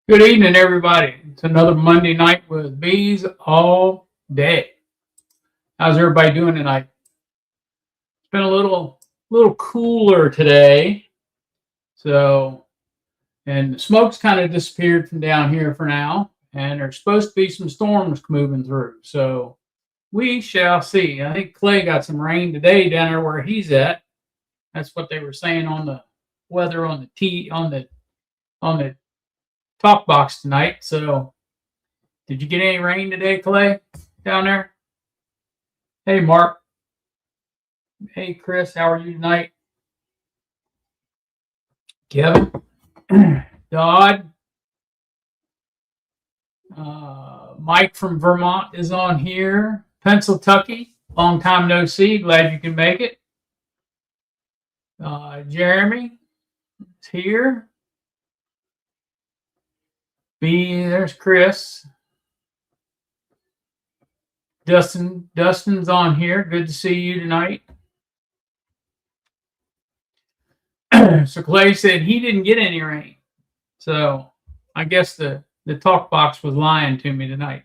Good evening, everybody. It's another Monday night with bees all day. How's everybody doing tonight? It's been a little cooler today, so and the smoke's kind of disappeared from down here for now, and there's supposed to be some storms moving through. So we shall see. I think Clay got some rain today down there where he's at. That's what they were saying on the weather on the on the talk box tonight. So did you get any rain today, Clay, down there? Hey, Mark. Hey, Chris. How are you tonight? Kevin. Dodd. Mike from Vermont is on here. Pennsylvania. Long time no see. Glad you can make it. Jeremy is here. There's Chris. Dustin's on here. Good to see you tonight. So Clay said he didn't get any rain. So I guess the talk box was lying to me tonight.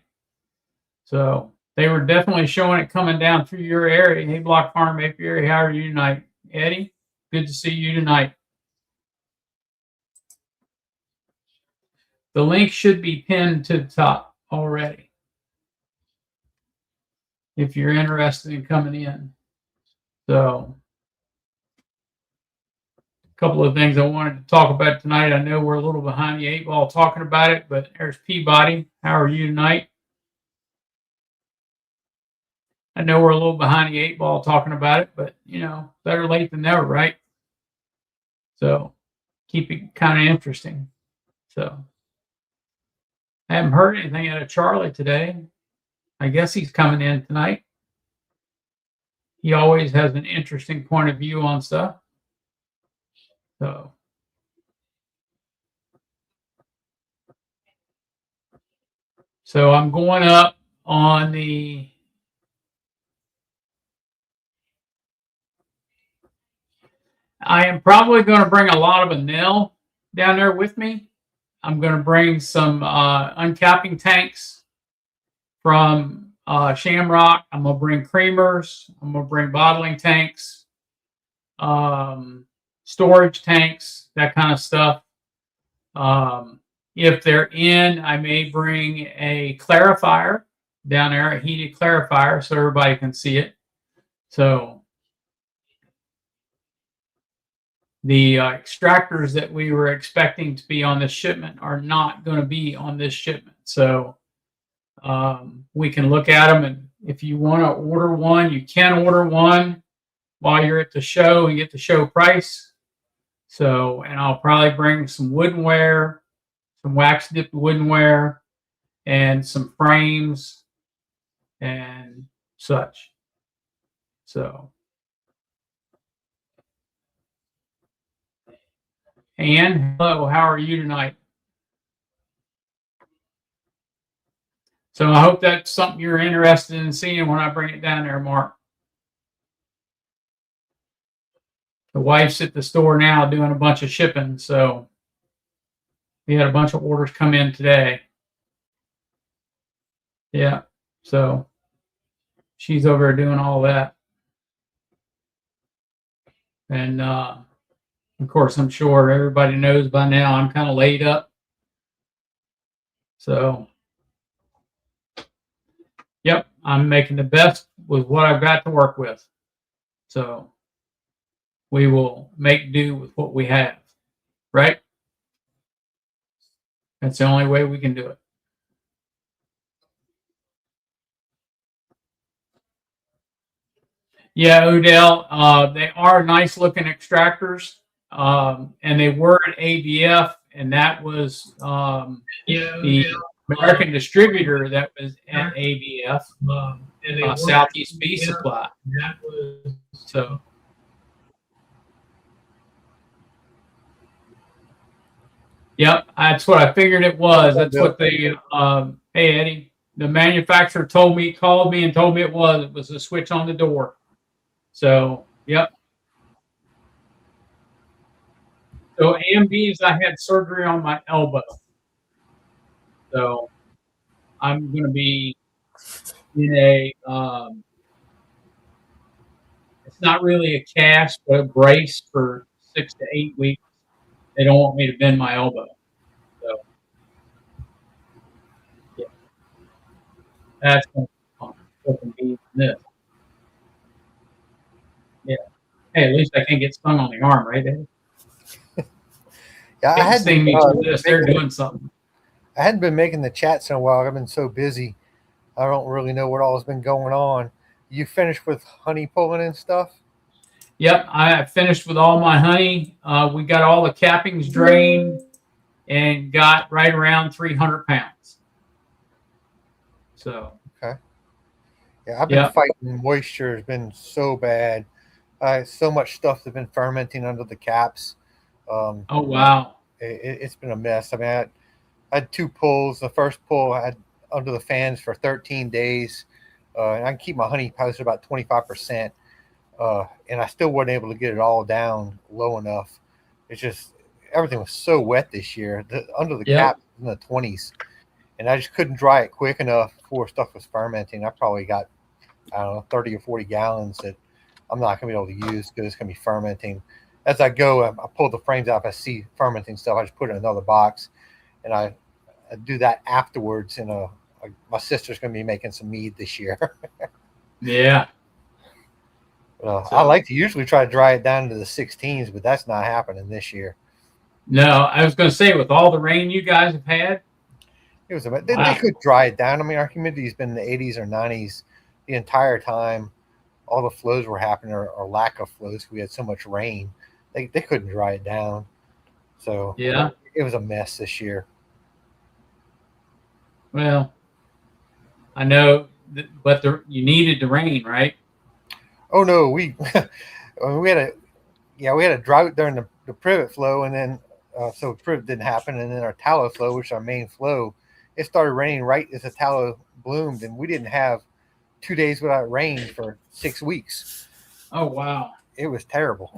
So they were definitely showing it coming down through your area. Hey, Block Farm Apiary, how are you tonight? Eddie, good to see you tonight. The link should be pinned to the top already if you're interested in coming in. So a couple of things I wanted to talk about tonight. I know we're a little behind the eight ball talking about it, but there's Peabody. How are you tonight? I know we're a little behind the eight ball talking about it, but better late than never, right? So keep it kind of interesting. So I haven't heard anything out of Charlie today. I guess he's coming in tonight. He always has an interesting point of view on stuff. So I'm going up on the I am probably going to bring a lot of Anil down there with me. I'm going to bring some uncapping tanks from Shamrock. I'm going to bring creamers. I'm going to bring bottling tanks, storage tanks, that kind of stuff. If they're in, I may bring a clarifier down there, a heated clarifier, so everybody can see it. So the extractors that we were expecting to be on this shipment are not going to be on this shipment. So we can look at them, and if you want to order one, you can order one while you're at the show and get the show price. So, and I'll probably bring some woodenware, some wax dipped woodenware, and some frames and such. So, Anne, hello, how are you tonight? So I hope that's something you're interested in seeing when I bring it down there, Mark. The wife's at the store now doing a bunch of shipping, so we had a bunch of orders come in today. Yeah, so she's over there doing all that. And of course, I'm sure everybody knows by now I'm kind of laid up. So, yep, I'm making the best with what I've got to work with. So we will make do with what we have, right? That's the only way we can do it. Yeah, Odell, they are nice looking extractors, and they were at ABF, and that was the American distributor that was at ABF, Southeast Bee Supply. So, yep, that's what I figured it was. That's what they, hey, Eddie, the manufacturer called me and told me it was a switch on the door. So, yep. So AMBs, I had surgery on my elbow. So I'm going to be in a, it's not really a cast, but a brace for 6 to 8 weeks. They don't want me to bend my elbow. So yeah, that's going to be fun. Flipping bees and this. Yeah. Hey, at least I can't get stung on the arm, right, Dave? Yeah, Can't sting me through this. They're doing something. I hadn't been making the chats in a while. I've been so busy. I don't really know what all has been going on. You finished with honey pulling and stuff? Yep, I finished with all my honey. We got all the cappings drained and got right around 300 pounds. So, Okay. Yeah, I've been yeah. fighting moisture. Has been so bad. So much stuff that's been fermenting under the caps. Um, Oh, wow. it's been a mess. I mean, I had two pulls. The first pull I had under the fans for 13 days. And I can keep my honey posted about 25%. And I still wasn't able to get it all down low enough. It's just everything was so wet this year. Under the Yep. cap in the 20s, and I just couldn't dry it quick enough before stuff was fermenting. I probably got, I don't know, 30 or 40 gallons that I'm not going to be able to use because it's going to be fermenting. As I go, I pull the frames out. If I see fermenting stuff, I just put it in another box, and I do that afterwards. My sister's going to be making some mead this year. Yeah. I like to usually try to dry it down to the 16s, but that's not happening this year. No, I was going to say, with all the rain you guys have had, They could dry it down. I mean, our humidity's been in the 80s or 90s the entire time. All the flows were happening, or lack of flows. We had so much rain. They couldn't dry it down. So yeah. it was a mess this year. Well, I know, but you needed the rain, right? Oh no, we we had a drought during the privet flow, and then so privet didn't happen, and then our tallow flow, which is our main flow, it started raining right as the tallow bloomed, and we didn't have 2 days without rain for 6 weeks. Oh, wow. It was terrible.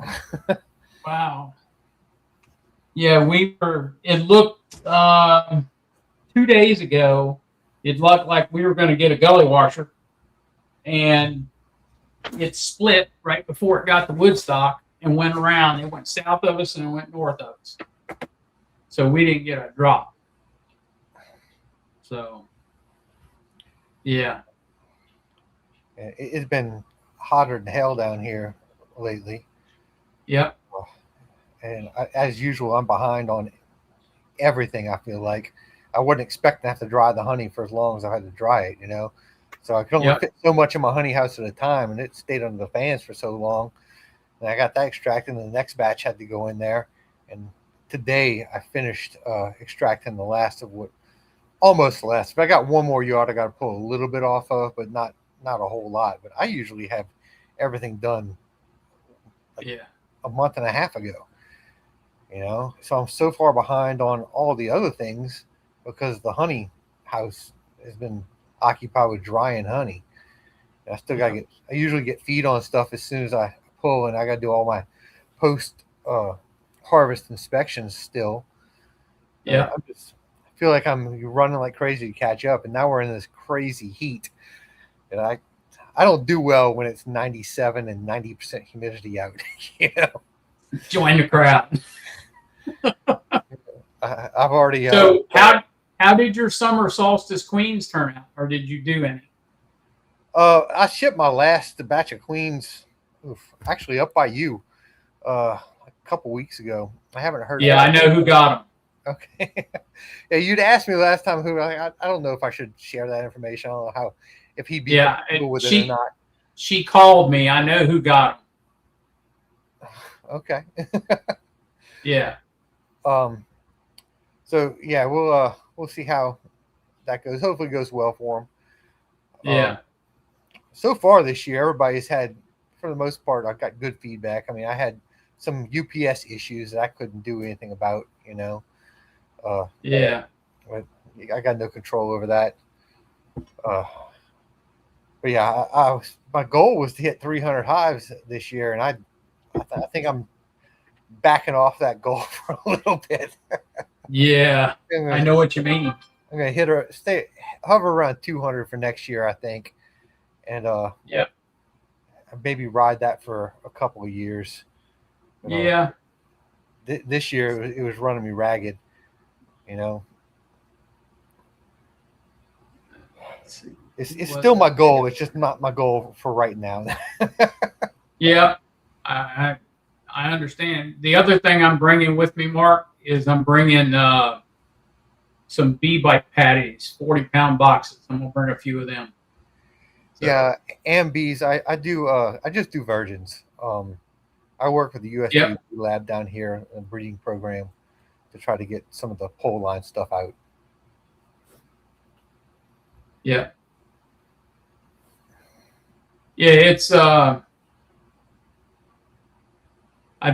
Wow. Yeah, it looked 2 days ago, it looked like we were going to get a gully washer, and it split right before it got to Woodstock and went around. It went south of us and it went north of us. So we didn't get a drop. So, yeah. It's been hotter than hell down here lately. Yep. And as usual, I'm behind on everything. I feel like I wasn't expecting to have to dry the honey for as long as I had to dry it, So I could only fit so much in my honey house at a time, and it stayed under the fans for so long. And I got that extracted, and the next batch had to go in there. And today I finished extracting the last of almost the last. But I got one more yard I got to pull a little bit off of, but not a whole lot. But I usually have everything done a month and a half ago. So I'm so far behind on all the other things because the honey house has been occupied with drying honey. And I still got to I usually get feed on stuff as soon as I pull, and I got to do all my post harvest inspections still. Yeah. I feel like I'm running like crazy to catch up, and now we're in this crazy heat. And I don't do well when it's 97 and 90% humidity out. Join the crowd. I've already. So how did your summer solstice queens turn out, or did you do any? I shipped my last batch of queens, actually up by you, a couple weeks ago. I haven't heard. Yeah, I know who got them. Okay. Yeah, you'd asked me last time who. I don't know if I should share that information. I don't know if he'd be comfortable with it or not. She called me. I know who got them. Okay. Yeah. So yeah, we'll see how that goes. Hopefully, it goes well for him. Yeah. So far this year, everybody's had, for the most part, I've got good feedback. I mean, I had some UPS issues that I couldn't do anything about. Yeah. But I got no control over that. But yeah, my goal was to hit 300 hives this year, and I think I'm backing off that goal for a little bit. Yeah, I know what you mean. I'm gonna hit her, hover around 200 for next year, I think, and Yeah. maybe ride that for a couple of years. But, Yeah. This year it was running me ragged, you know. It's still my goal. It's just not my goal for right now. Yeah. I I understand. The other thing I'm bringing with me, Mark, is I'm bringing some bee bite patties, 40-pound boxes. I'm gonna bring a few of them. So, Yeah, and bees. I do. I just do virgins. I work with the USDA yep. lab down here, a breeding program, to try to get some of the pole line stuff out. Yeah. Yeah. It's I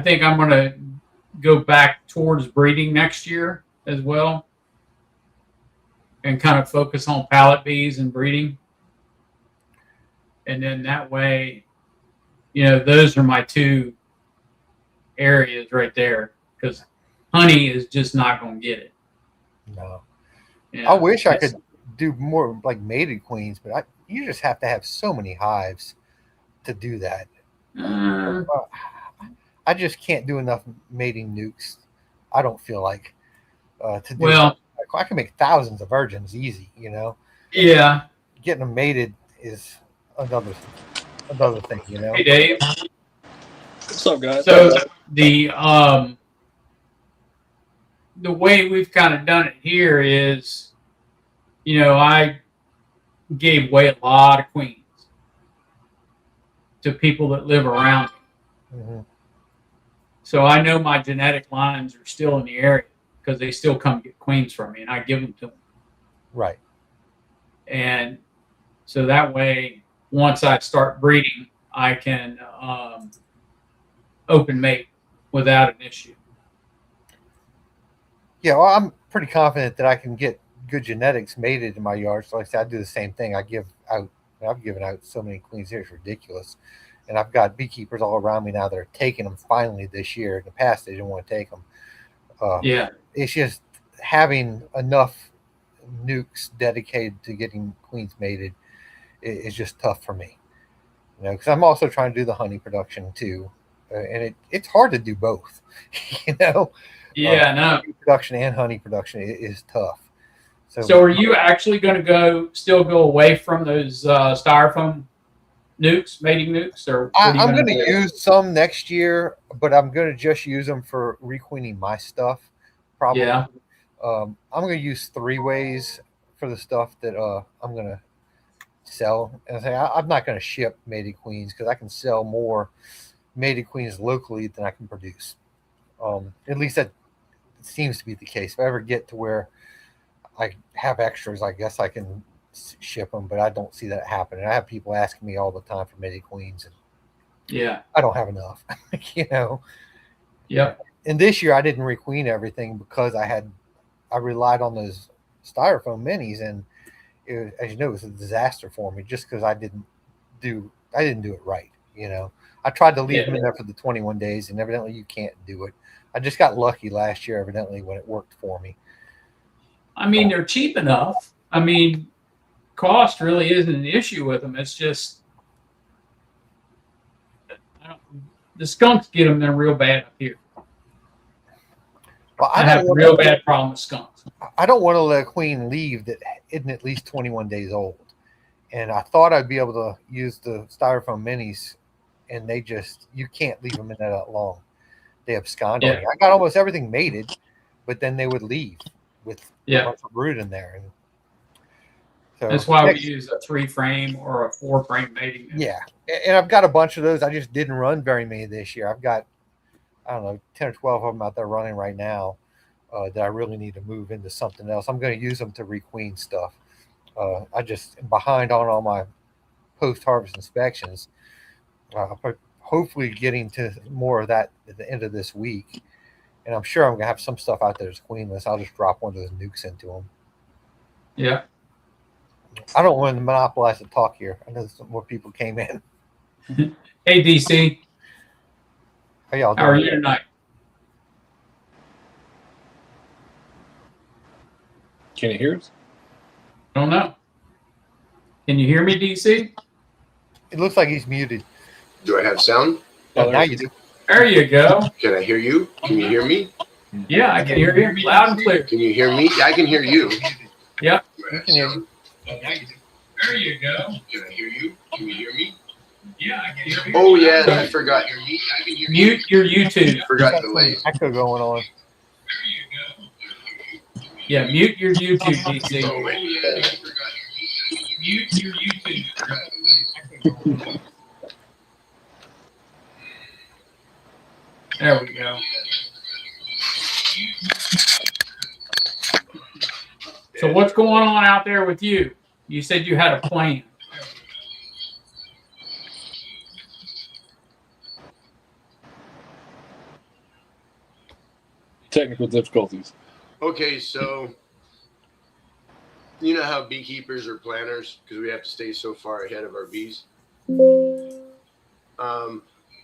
think I'm gonna go back towards breeding next year as well, and kind of focus on pallet bees and breeding. And then that way, those are my two areas right there, because honey is just not going to get it. No, I Yeah, wish I could do more like mated queens, but you just have to have so many hives to do that. uh, I just can't do enough mating nukes. I don't feel like to do that. well, I can make thousands of virgins easy. You know, yeah. getting them mated is another thing. You Hey, know. Dave. What's up, guys? So the the way we've kind of done it here is, I gave away a lot of queens to people that live around me. Hmm. So I know my genetic lines are still in the area because they still come get queens from me, and I give them to them. Right. And so that way, once I start breeding, I can open mate without an issue. Yeah, well, I'm pretty confident that I can get good genetics mated in my yard. So, like I said, I do the same thing. I've given out so many queens here, it's ridiculous. And I've got beekeepers all around me now that are taking them finally this year. In the past, they didn't want to take them. Yeah, It's just having enough nukes dedicated to getting queens mated is just tough for me. Because I'm also trying to do the honey production too, and it's hard to do both. you know, yeah, no. production and honey production is tough. So are you actually going to still go away from those styrofoam nukes, mating nukes, or what are you I'm going going to to do? use some next year, but I'm going to just use them for requeening my stuff. Probably. Yeah, I'm going to use three ways for the stuff that I'm going to sell. And I'm not going to ship mated queens because I can sell more mated queens locally than I can produce. At least that seems to be the case. If I ever get to where I have extras, I guess I can ship them, but I don't see that happening. I have people asking me all the time for mated queens, and yeah, I don't have enough. you know. yep, And this year I didn't requeen everything because I relied on those styrofoam minis, and as you know, it was a disaster for me just because I didn't do it right. I tried to leave yeah. them in there for the 21 days, and evidently you can't do it. I just got lucky last year, evidently, when it worked for me. I mean, they're cheap enough. I mean, cost really isn't an issue with them. It's just the skunks get them. They're real bad up here. Well, I have a real bad problem with skunks. I don't want to let a queen leave that isn't at least 21 days old. And I thought I'd be able to use the styrofoam minis, and you can't leave them in there that long. They abscond on you. I got almost everything mated, but then they would leave with a bunch of brood in there. And so that's why we use a 3-frame or a 4-frame mating. Yeah. And I've got a bunch of those. I just didn't run very many this year. I've got, I don't know, 10 or 12 of them out there running right now that I really need to move into something else. I'm going to use them to requeen stuff. I just am behind on all my post-harvest inspections. Hopefully getting to more of that at the end of this week. And I'm sure I'm going to have some stuff out there that's queenless. I'll just drop one of those nukes into them. Yeah. I don't want to monopolize the talk here. I know some more people came in. Hey, DC. How y'all doing? How are you tonight? Can you hear us? I don't know. Can you hear me, DC? It looks like he's muted. Do I have sound? Oh, Now you do. There you go. Can I hear you? Can you hear me? Yeah, I can hear you loud and clear. Can you hear me? Yeah, I can hear you. Yep. We can hear you. There you go. Can I hear you? Can you hear me? Yeah, I can hear you. Oh yeah, I forgot. Mute your YouTube. Forgot Got the some lay. echo going on. Yeah, mute your YouTube, DC. Oh wait. Mute your YouTube. There we go. So what's going on out there with you? You said you had a plan. technical difficulties. Okay, so you know how beekeepers are planners because we have to stay so far ahead of our bees.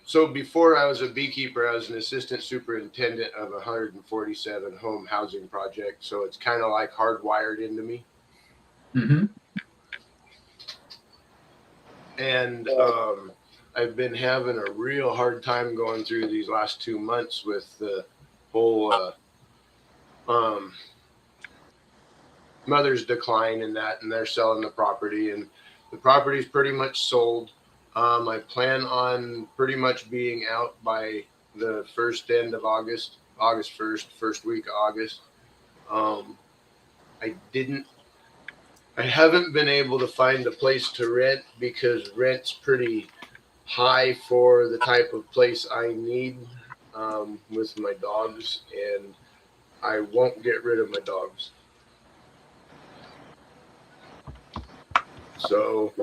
So before I was a beekeeper, I was an assistant superintendent of a 147 home housing project. So it's kind of like hardwired into me. Mm-hmm. And I've been having a real hard time going through these last 2 months with the whole mother's decline in that, and they're selling the property, and the property's pretty much sold. I plan on pretty much being out by the end of August 1st, first week of August. I haven't been able to find a place to rent because rent's pretty high for the type of place I need with my dogs, and I won't get rid of my dogs. So,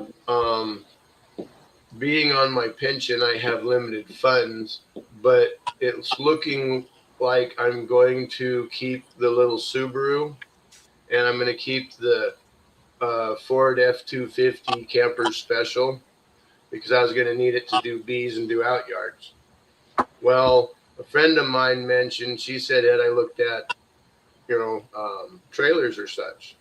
being on my pension, I have limited funds, but it's looking like I'm going to keep the little Subaru, and I'm going to keep the Ford F-250 camper special because I was going to need it to do bees and do out yards. Well, a friend of mine mentioned, she said that I looked at, trailers or such.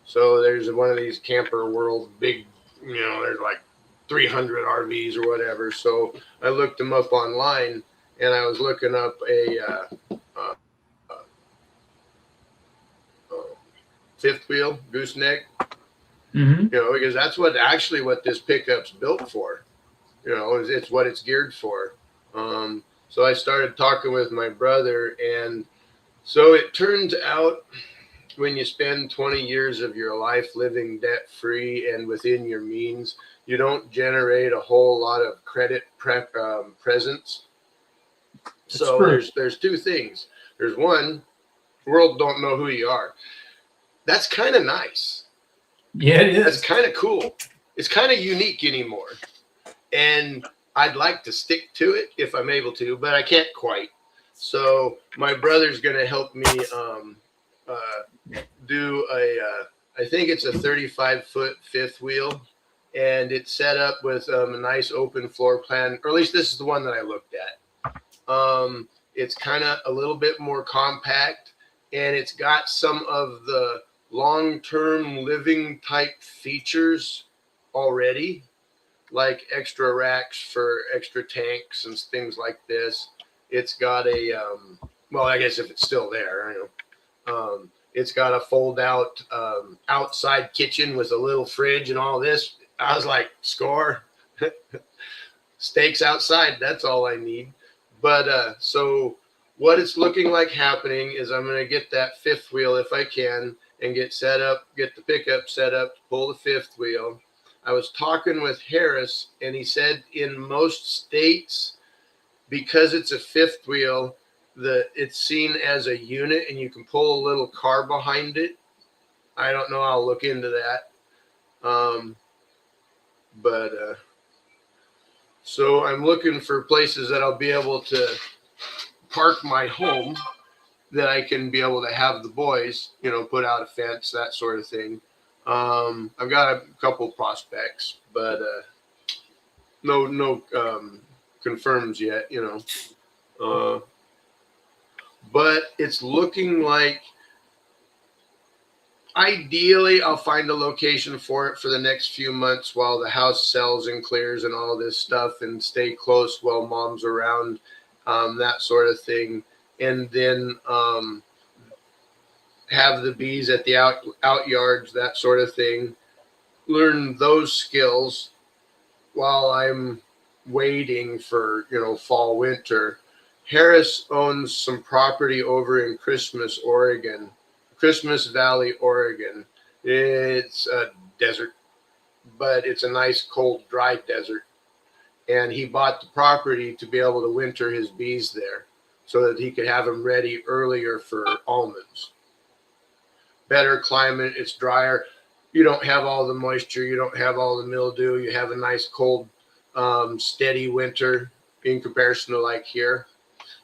So there's one of these Camper World big, there's like 300 RVs or whatever. So I looked them up online, and I was looking up a fifth wheel gooseneck, Mm-hmm. because that's what this pickup's built for. It's what it's geared for. So I started talking with my brother, and so it turns out when you spend 20 years of your life living debt-free and within your means, you don't generate a whole lot of credit presence. So there's two things. There's one, the world don't know who you are. That's kind of nice. Yeah, it is. That's kind of cool. It's kind of unique anymore. And I'd like to stick to it if I'm able to, but I can't quite. So my brother's going to help me do I think it's a 35-foot fifth wheel, and it's set up with a nice open floor plan, or at least this is the one that I looked at. It's kind of a little bit more compact, and it's got some of the long-term living type features already, like extra racks for extra tanks and things like this. It's got a, I guess if it's still there, it's got a fold-out outside kitchen with a little fridge and all this. I was like, score. Steaks outside, that's all I need. But so what it's looking like happening is I'm going to get that fifth wheel if I can and get the pickup set up to pull the fifth wheel. I was talking with Harris, and he said in most states, because it's a fifth wheel, it's seen as a unit, and you can pull a little car behind it. I don't know. I'll look into that. So I'm looking for places that I'll be able to park my home, that I can be able to have the boys, put out a fence, that sort of thing. I've got a couple prospects, but no confirms yet, but it's looking like ideally, I'll find a location for it for the next few months while the house sells and clears and all this stuff, and stay close while mom's around, that sort of thing. And then have the bees at the out yards, that sort of thing. Learn those skills while I'm waiting for, fall, winter. Harris owns some property over in Christmas Valley, Oregon. It's a desert, but it's a nice, cold, dry desert. And he bought the property to be able to winter his bees there so that he could have them ready earlier for almonds. Better climate, it's drier. You don't have all the moisture, you don't have all the mildew. You have a nice, cold, steady winter in comparison to like here.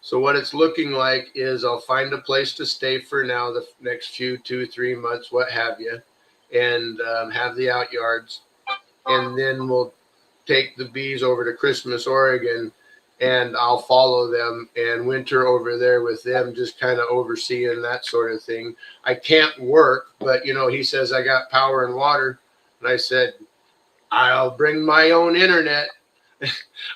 So what it's looking like is I'll find a place to stay for now, the next few 2-3 months, what have you, and have the out yards. And then we'll take the bees over to Christmas, Oregon, and I'll follow them and winter over there with them, just kind of overseeing that sort of thing. I can't work, but he says I got power and water. And I said, I'll bring my own internet.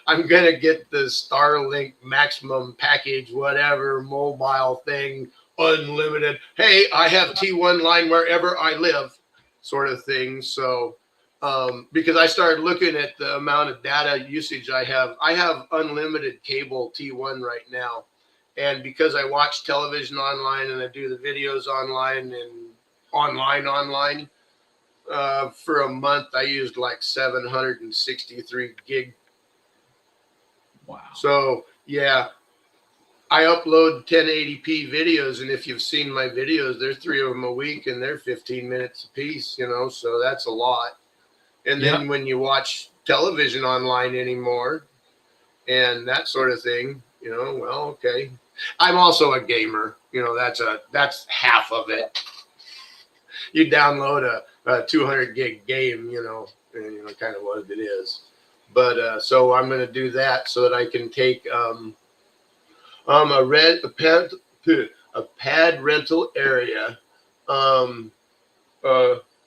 I'm going to get the Starlink maximum package, whatever, mobile thing, unlimited. Hey, I have T1 line wherever I live, sort of thing. So, because I started looking at the amount of data usage I have unlimited cable T1 right now. And because I watch television online and I do the videos online and online, for a month, I used like 763 gig. Wow. So, yeah, I upload 1080p videos, and if you've seen my videos, there's 3 of them a week, and they're 15 minutes a piece, so that's a lot. And then when you watch television online anymore and that sort of thing, well, okay. I'm also a gamer, that's half of it. You download a 200 gig game, and kind of what it is. But so I'm going to do that so that I can take a pad rental area,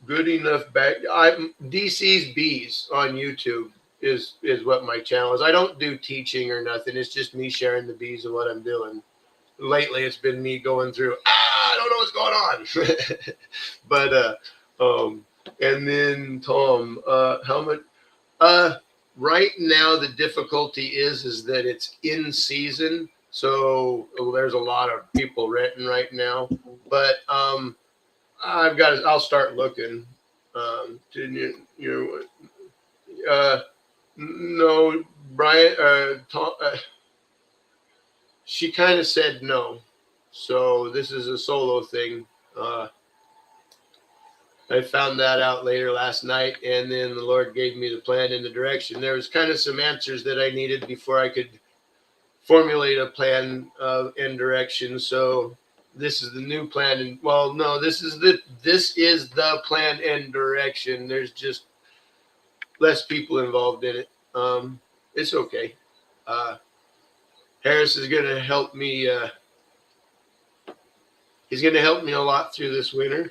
good enough back. I'm DC's Bees on YouTube is what my channel is. I don't do teaching or nothing. It's just me sharing the bees and what I'm doing. Lately, it's been me going through. I don't know what's going on. But and then Tom, how much? Right now, the difficulty is that it's in season, so there's a lot of people renting right now. But I'll start looking. Didn't you? No, Brian. Tom, she kind of said no, so this is a solo thing. I found that out later last night, and then the Lord gave me the plan and the direction. There was kind of some answers that I needed before I could formulate a plan and direction. So this is the new plan. And well, no, this is the plan and direction. There's just less people involved in it. It's okay. Harris is going to help me. He's going to help me a lot through this winter,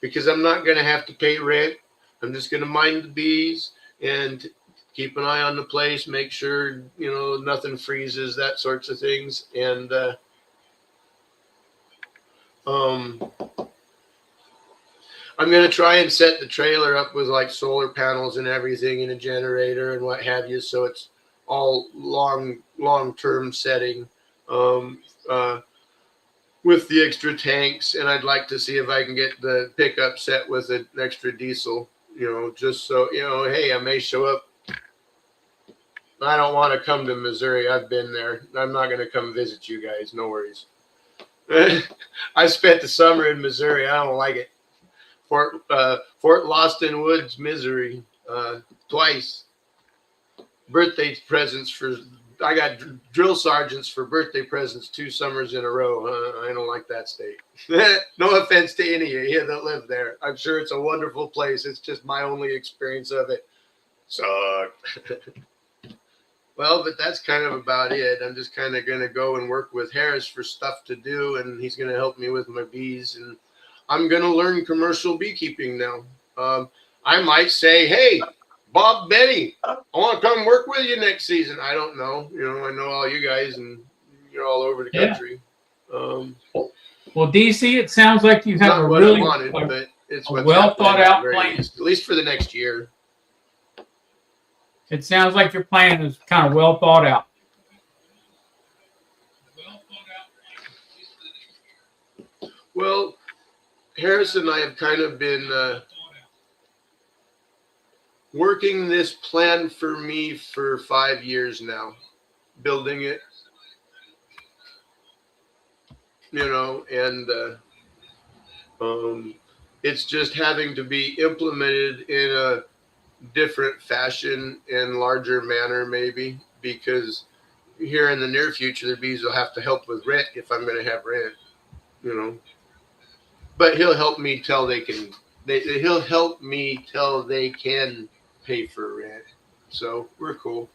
because I'm not going to have to pay rent. I'm just going to mind the bees and keep an eye on the place, make sure, nothing freezes, that sorts of things. And I'm going to try and set the trailer up with like solar panels and everything and a generator and what have you. So it's all long-term setting. With the extra tanks, and I'd like to see if I can get the pickup set with an extra diesel, just so, hey, I may show up. I don't want to come to Missouri. I've been there. I'm not going to come visit you guys. No worries. I spent the summer in Missouri. I don't like it. Fort Lawson Woods, Missouri, twice. Birthday presents I got drill sergeants for birthday presents 2 summers in a row. I don't like that state. No offense to any of you that live there. I'm sure it's a wonderful place. It's just my only experience of it. Sucked. Well, but that's kind of about it. I'm just kind of going to go and work with Harris for stuff to do, and he's going to help me with my bees. And I'm going to learn commercial beekeeping now. I might say, hey, Bob, Benny, I want to come work with you next season. I don't know. I know all you guys, and you're all over the country. Well, DC, it sounds like you have not a what really I wanted, but it's what's well thought out plan. plan. At least for the next year. It sounds like your plan is kind of well thought out. Well, Harris and I have kind of been working this plan for me for 5 years now, building it, and it's just having to be implemented in a different fashion and larger manner, maybe, because here in the near future, the bees will have to help with rent if I'm going to have rent, But he'll help me till they can. He'll help me till they can pay for rent. So we're cool.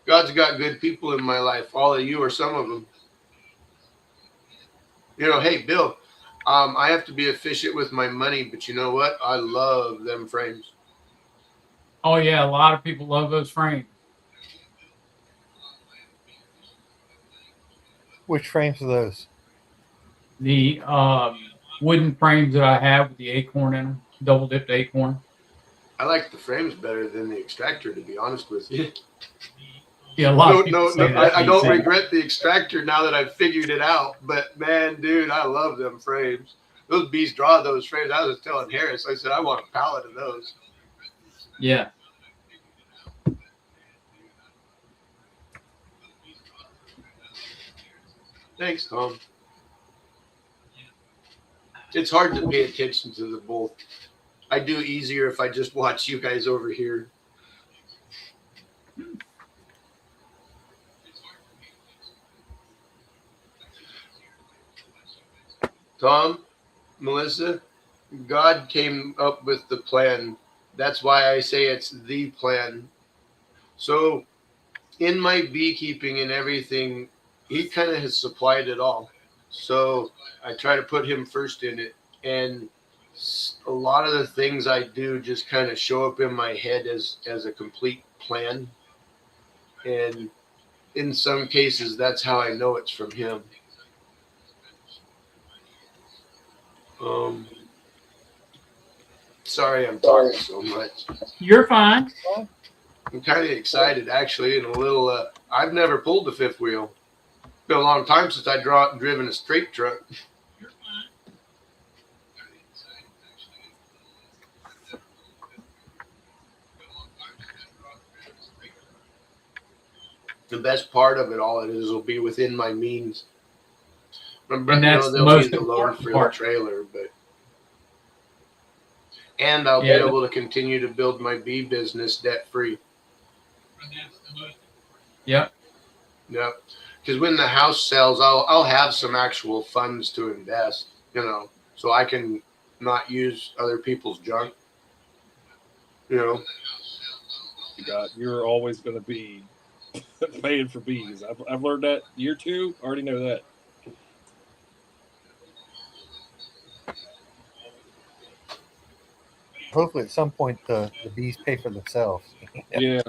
God's got good people in my life. All of you are some of them. Hey, Bill, I have to be efficient with my money, but you know what? I love them frames. Oh, yeah. A lot of people love those frames. Which frames are those? The wooden frames that I have with the acorn in them, double dipped acorn. I like the frames better than the extractor, to be honest with you. Yeah, a lot of people say that. I don't regret the extractor now that I've figured it out. But man, dude, I love them frames. Those bees draw those frames. I was telling Harris, I said I want a pallet of those. Yeah. Thanks, Tom. It's hard to pay attention to the both. I do easier if I just watch you guys over here. Tom, Melissa, God came up with the plan. That's why I say it's the plan. So in my beekeeping and everything, he kind of has supplied it all. So I try to put him first in it. And a lot of the things I do just kind of show up in my head as a complete plan. And in some cases, that's how I know it's from him. Sorry I'm talking so much. You're fine. I'm kind of excited, actually, and a little. I've never pulled the fifth wheel. It's been a long time since I driven a straight truck. The best part of it all will be within my means. And that's the most important part. The trailer, and I'll be able to continue to build my bee business debt free. Yep. Yep. Because when the house sells, I'll have some actual funds to invest, so I can not use other people's junk. You're always going to be paying for bees. I've learned that year 2. I already know that. Hopefully, at some point, the bees pay for themselves. Yeah,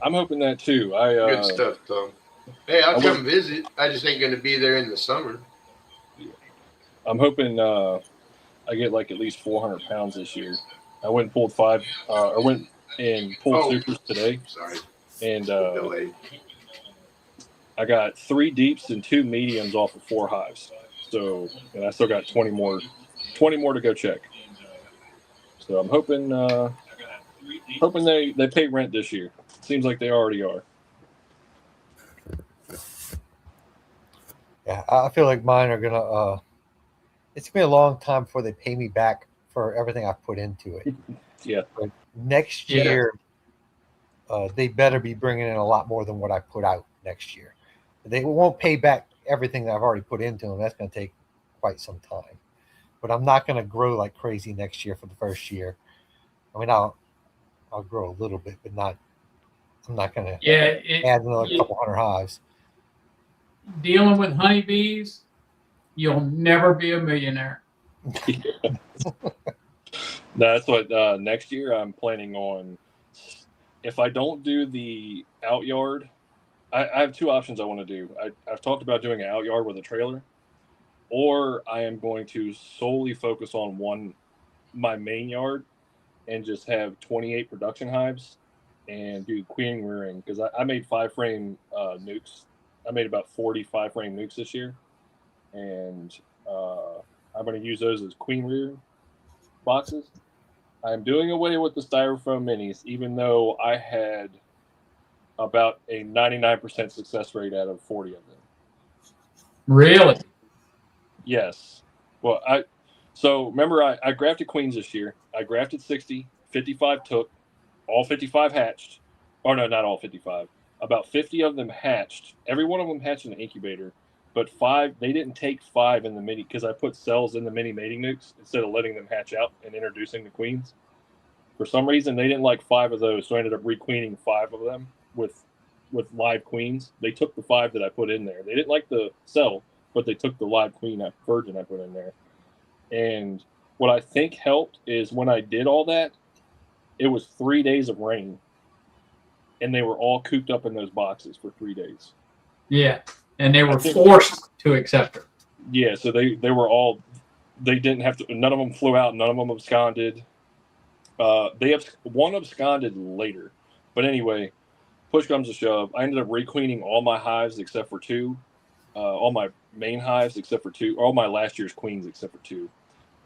I'm hoping that too. Good stuff, Tom. Hey, I'll come visit. I just ain't going to be there in the summer. I'm hoping I get like at least 400 pounds this year. I went and pulled 5. I went and pulled supers today. Sorry. And I got 3 deeps and 2 mediums off of 4 hives. So, and I still got 20 more to go check. So I'm hoping they pay rent this year. Seems like they already are. Yeah, I feel like mine are gonna. It's been a long time before they pay me back for everything I've put into it. Yeah. But next year, they better be bringing in a lot more than what I put out next year. They won't pay back everything that I've already put into them. That's going to take quite some time. But I'm not going to grow like crazy next year for the first year. I mean, I'll grow a little bit, but not. I'm not going to add another couple hundred hives. Dealing with honeybees, you'll never be a millionaire. That's what next year I'm planning on. If I don't do the out yard, I have two options I want to do. I've talked about doing an out yard with a trailer, or I am going to solely focus on my main yard and just have 28 production hives and do queen rearing, because I made 5-frame nukes. I made about 40 5-frame nukes this year, and I'm going to use those as queen rear boxes. I'm doing away with the styrofoam minis, even though I had about a 99% success rate out of 40 of them. Really? Yes. Well, so remember I grafted queens this year. I grafted 60, 55 took, all 55 hatched. Oh no, not all 55. About 50 of them hatched. Every one of them hatched in the incubator, but 5, they didn't take 5 in the mini, because I put cells in the mini mating nukes instead of letting them hatch out and introducing the queens. For some reason, they didn't like 5 of those, so I ended up requeening 5 of them with live queens. They took the 5 that I put in there. They didn't like the cell, but they took the live queen virgin I put in there. And what I think helped is when I did all that, it was 3 days of rain, and they were all cooped up in those boxes for 3 days. Yeah, and they were forced to accept her. Yeah, so they were all, they didn't have to, none of them flew out, none of them absconded. One absconded later, but anyway, push comes to shove, I ended up requeening all my hives except for 2, all my main hives except for 2, all my last year's queens except for 2,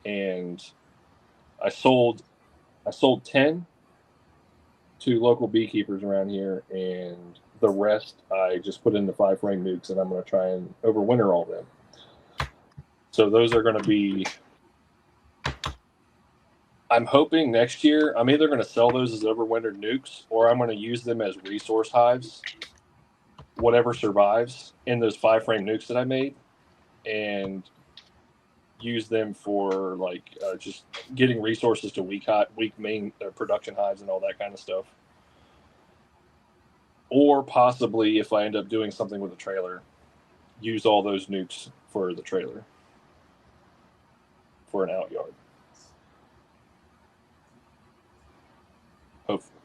and I sold 10 to local beekeepers around here, and the rest I just put into 5-frame nukes, and I'm going to try and overwinter all them. So those are going to be, I'm hoping next year, I'm either going to sell those as overwintered nukes, or I'm going to use them as resource hives, whatever survives in those 5-frame nukes that I made, and use them for like just getting resources to weak main production hives and all that kind of stuff. Or possibly, if I end up doing something with a trailer, use all those nukes for the trailer for an out yard. Hopefully,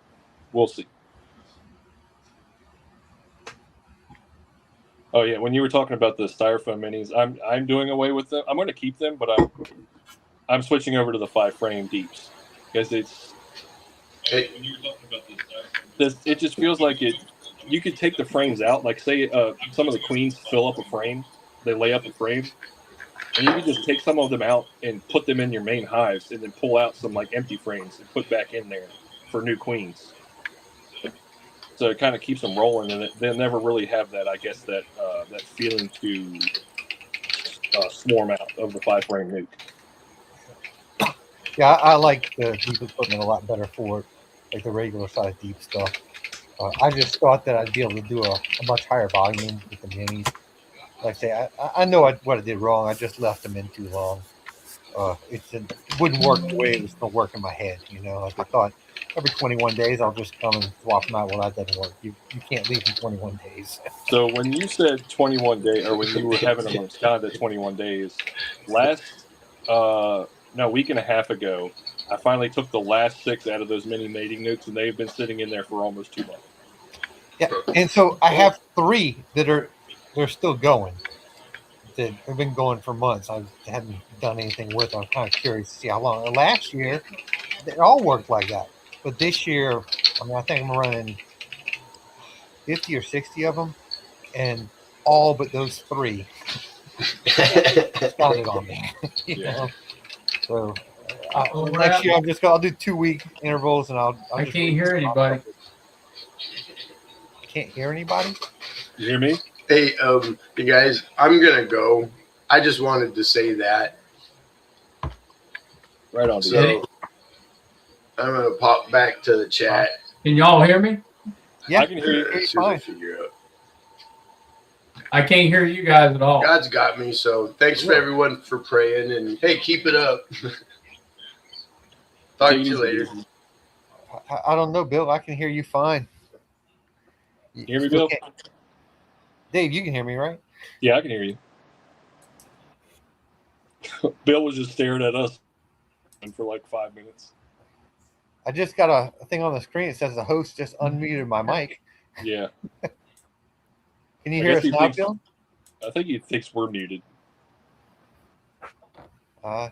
we'll see. Oh yeah, when you were talking about the styrofoam minis, I'm doing away with them. I'm going to keep them, but I'm switching over to the 5-frame deeps, because it's. Hey. When you were talking about this, it just feels like it. You could take the frames out, like say some of the queens fill up a frame, they lay up a frame, and you can just take some of them out and put them in your main hives, and then pull out some like empty frames and put back in there for new queens. So it kind of keeps them rolling, and they'll never really have that, I guess, that feeling to swarm out of the 5-frame nuke. Yeah, I like the deep equipment a lot better for it, like the regular size deep stuff. I just thought that I'd be able to do a much higher volume with the minis. Like I say, I know what I did wrong. I just left them in too long. It wouldn't work the way it was going to work in my head. You know, like I thought every 21 days I'll just come and swap them out. Well, that doesn't work. You can't leave in 21 days. So when you said 21 days, or when you were having them abscond at 21 days, week and a half ago, I finally took the last 6 out of those mini mating nukes, and they've been sitting in there for almost 2 months. Yeah, and so I have 3 they're still going. They've been going for months. I haven't done anything with them. I'm kind of curious to see how long. Last year, they all worked like that, but this year, I think I'm running 50 or 60 of them, and all but those 3 started on me. You know? So next year I'll do 2-week intervals, and I'll I can't hear anybody. Can't hear anybody? You hear me? Hey, you guys, I'm gonna go. I just wanted to say that. Right on. So I'm gonna pop back to the chat. Can y'all hear me? Yeah, I can hear you. As soon as I figure out. I can't hear you guys at all. God's got me, so thanks for everyone for praying, and hey, keep it up. Talk to you later. I don't know, Bill. I can hear you fine. You hear me, Bill? Dave, you can hear me, right? Yeah, I can hear you. Bill was just staring at us for like 5 minutes. I just got a thing on the screen. It says the host just unmuted my mic. Yeah. Can you I hear guess us he now, thinks- Bill? I think he thinks we're muted. I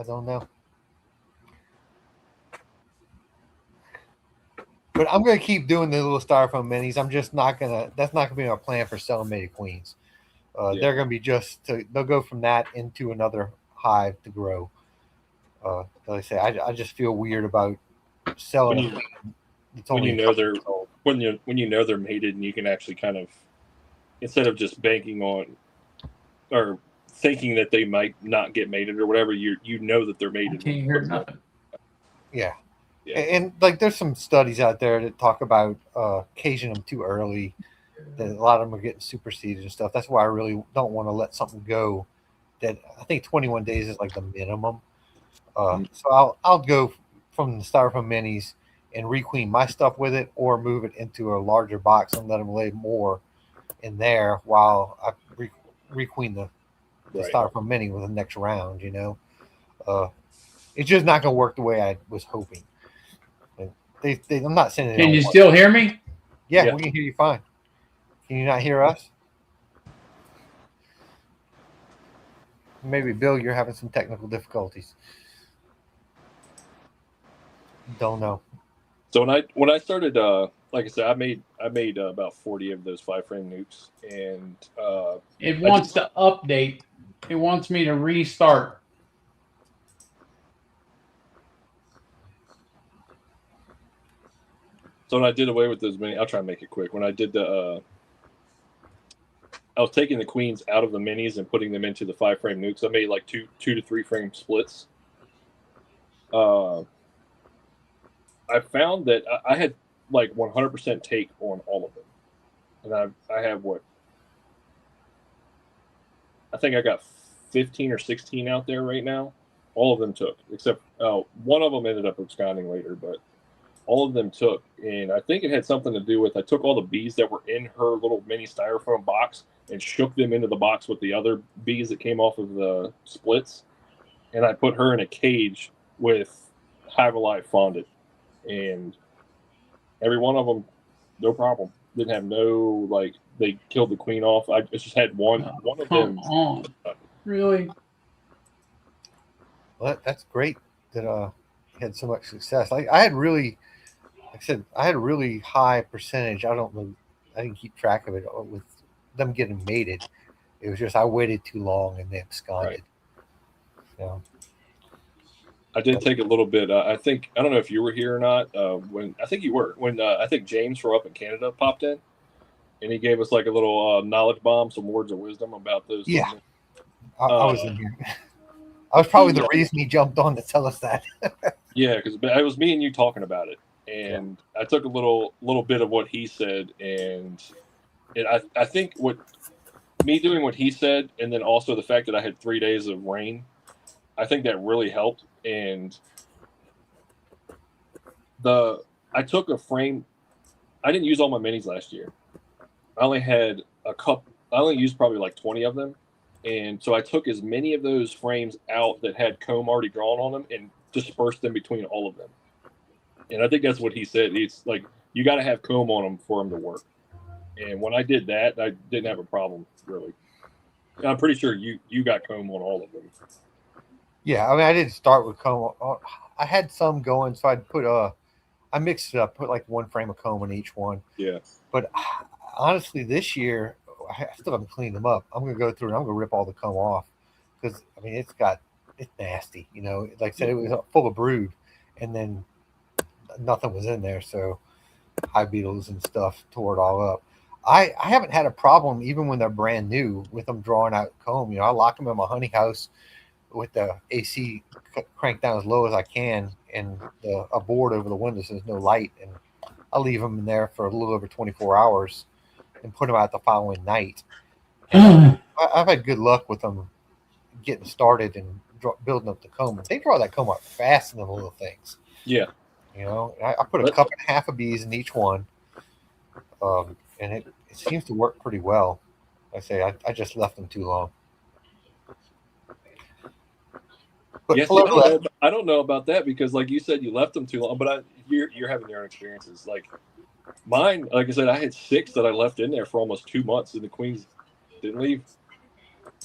don't know. But I'm going to keep doing the little styrofoam minis. I'm just not going to, that's not going to be my plan for selling mated queens. Yeah. They're going to be they'll go from that into another hive to grow. Like I say, I just feel weird about selling a queen. It's when only you know they're when you know they're mated, and you can actually kind of, instead of just banking on or thinking that they might not get mated or whatever, you know that they're I mated. can't hear nothing. Yeah. Yeah. And like there's some studies out there that talk about caging them too early. That a lot of them are getting superseded and stuff. That's why I really don't want to let something go. That I think 21 days is like the minimum. So I'll go from the styrofoam minis and requeen my stuff with it, or move it into a larger box and let them lay more in there while I requeen the Right. styrofoam mini with the next round. You know, it's just not going to work the way I was hoping. And I'm not saying they Can don't you work. still hear me? Yeah, Yeah. we can hear you fine. Can you not hear us? Maybe Bill, you're having some technical difficulties. Don't know. So when I started, like I said, I made about 40 of those 5-frame nukes, and It wants to update. It wants me to restart. so when I did away with those mini, I'll try and make it quick. When I did I was taking the queens out of the minis and putting them into the 5-frame nukes. I made like two to 3 frame splits. I found that I had like 100% take on all of them, and I have what I think I got 15 or 16 out there right now. All of them took, except one of them ended up absconding later, but all of them took. And I think it had something to do with I took all the bees that were in her little mini styrofoam box and shook them into the box with the other bees that came off of the splits. And I put her in a cage with Hive Alive fondant. And every one of them, no problem. Didn't have no, like, they killed the queen off. I just had one of Come them. on. Really? Well, that's great that had so much success. Like I said, I had a really high percentage. I don't know, I didn't keep track of it with them getting mated. It was just I waited too long and they absconded. Right. So, I did take a little bit. I think I don't know if you were here or not. When I think you were. When I think James from up in Canada popped in, and he gave us like a little knowledge bomb, some words of wisdom about those. yeah, I was in here. I was probably the reason he jumped on to tell us that. Yeah, because it was me and you talking about it, and I took a little bit of what he said, and I think what me doing what he said, and then also the fact that I had 3 days of rain, I think that really helped. And I took a frame. I didn't use all my minis last year. I only had a couple. I only used probably like 20 of them. And so I took as many of those frames out that had comb already drawn on them and dispersed them between all of them. And I think that's what he said. It's like, you got to have comb on them for them to work. And when I did that, I didn't have a problem, really. And I'm pretty sure you got comb on all of them. Yeah, I mean, I didn't start with comb. I had some going, so I'd put I mixed it up, put like 1 frame of comb in each one. Yeah. But honestly, this year, I still haven't cleaned them up. I'm going to go through and I'm going to rip all the comb off because, I mean, it's nasty. You know, like I said, it was full of brood and then nothing was in there. So hive beetles and stuff tore it all up. I haven't had a problem even when they're brand new with them drawing out comb. You know, I lock them in my honey house with the AC cranked down as low as I can and a board over the window so there's no light. And I leave them in there for a little over 24 hours and put them out the following night. And I've had good luck with them getting started and building up the comb. They draw that comb up fast in the little things. Yeah. You know, I put a cup and a half of bees in each one. And it seems to work pretty well. I say I just left them too long. But Yes, Flo left. I don't know about that because, like you said, you left them too long. But you're having your own experiences. Like mine, like I said, I had 6 that I left in there for almost 2 months, and the queens didn't leave.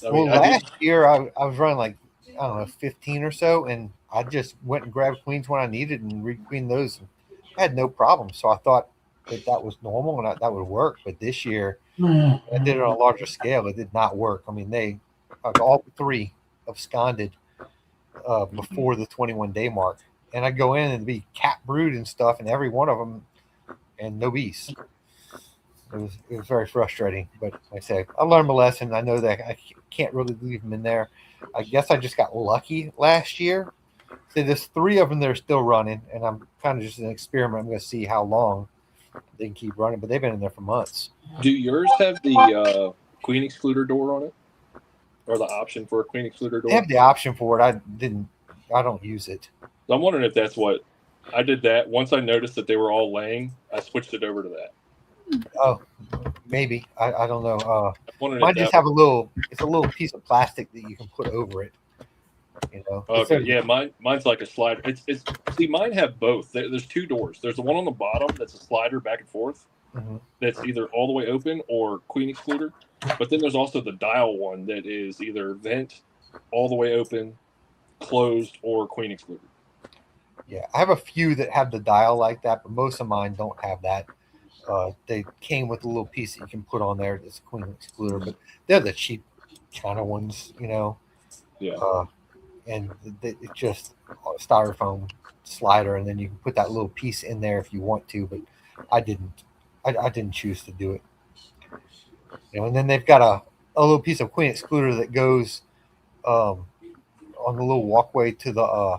I mean, Well, last year I was running like, I don't know, 15 or so, and I just went and grabbed queens when I needed and requeened those. And I had no problem. So I thought that was normal and that would work. But this year, I did it on a larger scale. It did not work. I mean, they all 3 absconded before the 21-day mark, and I go in and be cat brood and stuff, and every one of them, and no bees. It was very frustrating, but like I say, I learned my lesson. I know that I can't really leave them in there. I guess I just got lucky last year. So there's 3 of them that are still running, and I'm kind of just an experiment. I'm going to see how long they can keep running, but they've been in there for months. Do yours have the queen excluder door on it, or the option for a queen excluder door? They have the option for it. I don't use it. So I'm wondering if that's what I did. That once I noticed that they were all laying, I switched it over to that. Oh, maybe. I don't know. Mine just have it's a little piece of plastic that you can put over it. You know. Okay, yeah, mine's like a slider. It's see, mine have both. There's 2 doors. There's the one on the bottom that's a slider back and forth. Mm-hmm. That's either all the way open or queen excluder. But then there's also the dial one that is either vent, all the way open, closed, or queen excluder. Yeah, I have a few that have the dial like that, but most of mine don't have that. They came with a little piece that you can put on there that's a queen excluder, but they're the cheap kind of ones, you know. Yeah. And it's just a styrofoam slider, and then you can put that little piece in there if you want to. But I didn't. I didn't choose to do it. You know, and then they've got a little piece of queen excluder that goes on the little walkway to the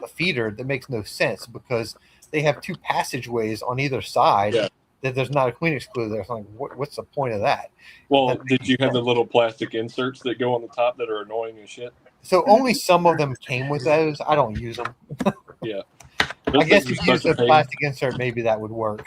feeder. That makes no sense because they have 2 passageways on either side. Yeah. That there's not a queen excluder there. So I'm like, what's the point of that? Well, did you have the little plastic inserts that go on the top that are annoying as shit? So only some of them came with those. I don't use them. Yeah. I guess if you use a plastic insert, maybe that would work.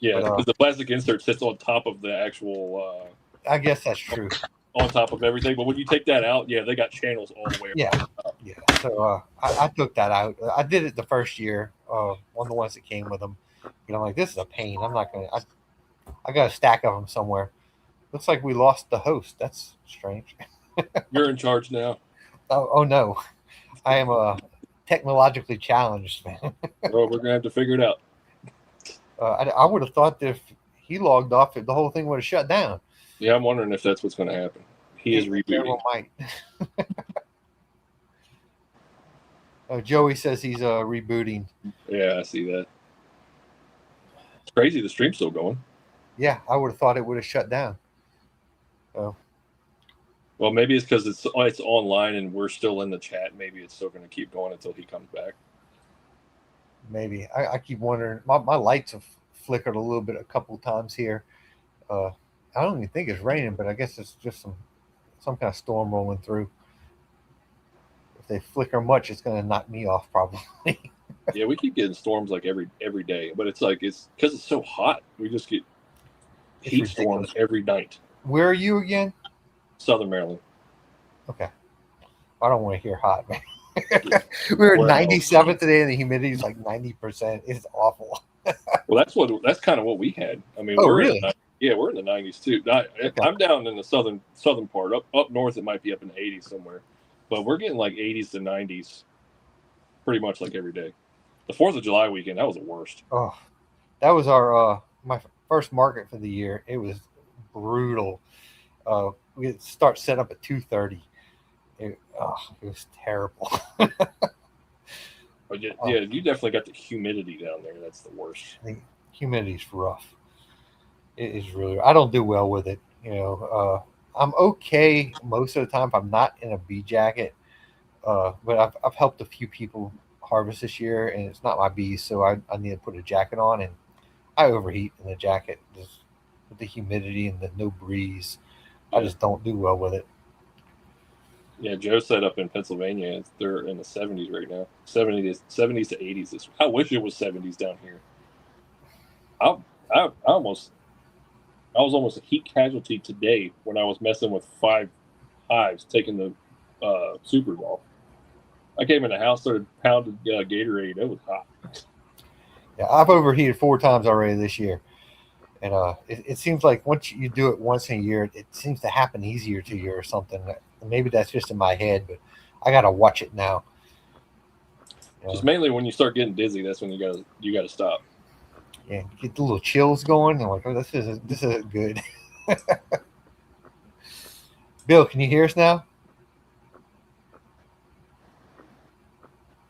Yeah, because the plastic insert sits on top of the actual. I guess that's true. On top of everything, but when you take that out, yeah, they got channels all the way. Yeah, yeah. So I took that out. I did it the first year on the ones that came with them. And I'm like, this is a pain. I'm not gonna. I got a stack of them somewhere. Looks like we lost the host. That's strange. You're in charge now. Oh no, I am technologically challenged, man. Well, we're gonna have to figure it out. I would have thought that if he logged off, the whole thing would have shut down. Yeah, I'm wondering if that's what's going to happen. He is rebooting. Might. Joey says he's rebooting. Yeah, I see that. It's crazy. The stream's still going. Yeah, I would have thought it would have shut down. Oh. Well, maybe it's because it's online and we're still in the chat. Maybe it's still going to keep going until he comes back. Maybe. I keep wondering. My lights have flickered a little bit a couple of times here. I don't even think it's raining, but I guess it's just some kind of storm rolling through. If they flicker much, it's going to knock me off probably. Yeah, we keep getting storms like every day, but it's because it's so hot. We just get heat storms every night. Where are you again? Southern Maryland. Okay. I don't want to hear hot, man. We were 97 today, and the humidity is like 90%. It's awful. Well, that's kind of what we had. I mean, really? We're in the 90s too. I'm down in the southern part. Up north, it might be up in the 80s somewhere, but we're getting like 80s to 90s, pretty much like every day. The 4th of July weekend, that was the worst. Oh, that was our my first market for the year. It was brutal. We start set up at 2:30. It was terrible. But yeah, you definitely got the humidity down there. That's the worst. The humidity's rough. It is really. I don't do well with it. You know, I'm okay most of the time if I'm not in a bee jacket. But I've helped a few people harvest this year, and it's not my bees, so I need to put a jacket on, and I overheat in the jacket just with the humidity and the no breeze. Yeah. I just don't do well with it. Yeah, Joe set up in Pennsylvania. They're in the 70s right now. 70s to 80s. I wish it was 70s down here. I was almost a heat casualty today when I was messing with 5 hives taking the supers off. I came in the house, started pounding Gatorade. It was hot. Yeah, I've overheated 4 times already this year, and it seems like once you do it once in a year, it seems to happen easier to you or something. Maybe that's just in my head, but I gotta watch it now. Just mainly when you start getting dizzy, that's when you gotta stop. Yeah, get the little chills going. And like, oh, this isn't good. Bill, can you hear us now?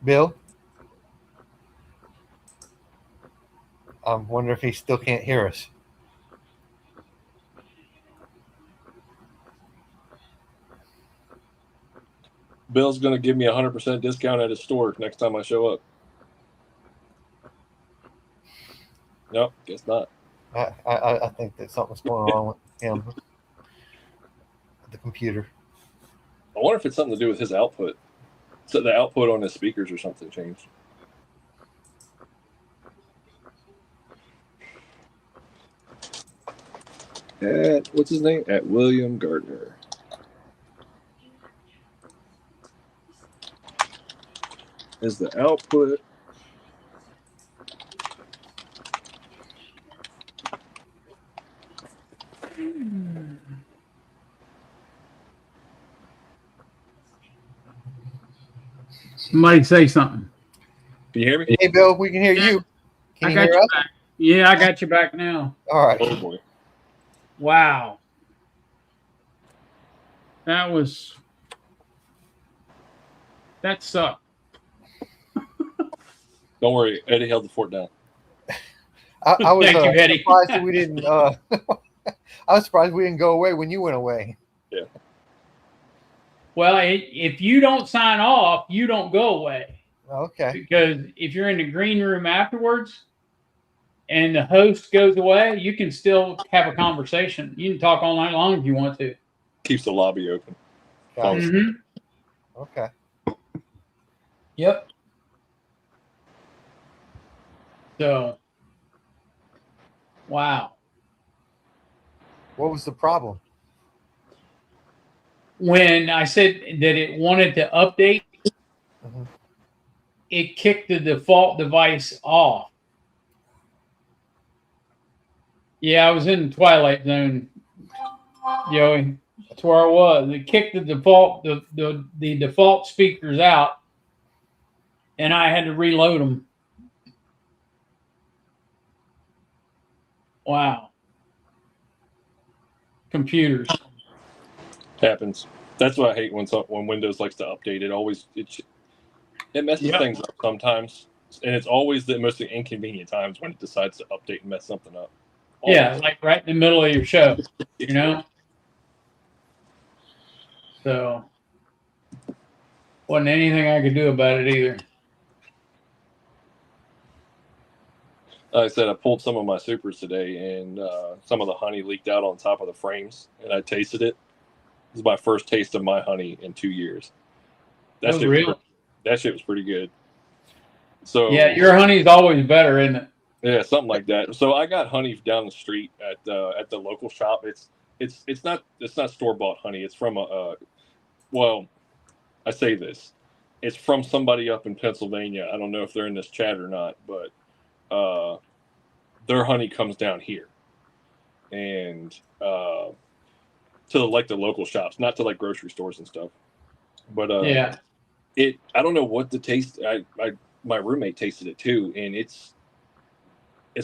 Bill, I'm wondering if he still can't hear us. Bill's gonna give me 100% discount at his store next time I show up. Nope, guess not. I think that something's going on with him, the computer. I wonder if it's something to do with his output. So the output on his speakers or something changed. What's his name? At William Gardner. Is the output? Somebody say something. Can you hear me? Hey, Bill, we can hear you. Can you I got hear you us? back. Yeah, I got you back now. All right. Oh boy. Wow. That sucked. Don't worry, Eddie held the fort down. I was Thank you, Eddie. surprised that we didn't. I was surprised we didn't go away when you went away. Yeah. Well, if you don't sign off, you don't go away. Okay. Because if you're in the green room afterwards and the host goes away, you can still have a conversation. You can talk all night long if you want to. Keeps the lobby open. Got it. Mm-hmm. Okay. Yep. So, wow. What was the problem? When I said that it wanted to update, Mhm. it kicked the default device off. Yeah, I was in the Twilight Zone, Joey. That's where I was. It kicked the default speakers out, and I had to reload them. Wow. Computers. Happens. That's what I hate when Windows likes to update. It messes things up sometimes, and it's always the most inconvenient times when it decides to update and mess something up. Always. Yeah, like right in the middle of your show, you know? So, wasn't anything I could do about it either. Like I said, I pulled some of my supers today, and some of the honey leaked out on top of the frames, and I tasted it. This is my first taste of my honey in 2 years. That was real. That shit was pretty good. So yeah, your honey's always better, isn't it? Yeah, something like that. So I got honey down the street at the local shop. It's not store bought honey. It's from well, I say this, it's from somebody up in Pennsylvania. I don't know if they're in this chat or not, but their honey comes down here, and to the local shops, not to like grocery stores and stuff. But yeah, I don't know what the taste. My roommate tasted it too, and it's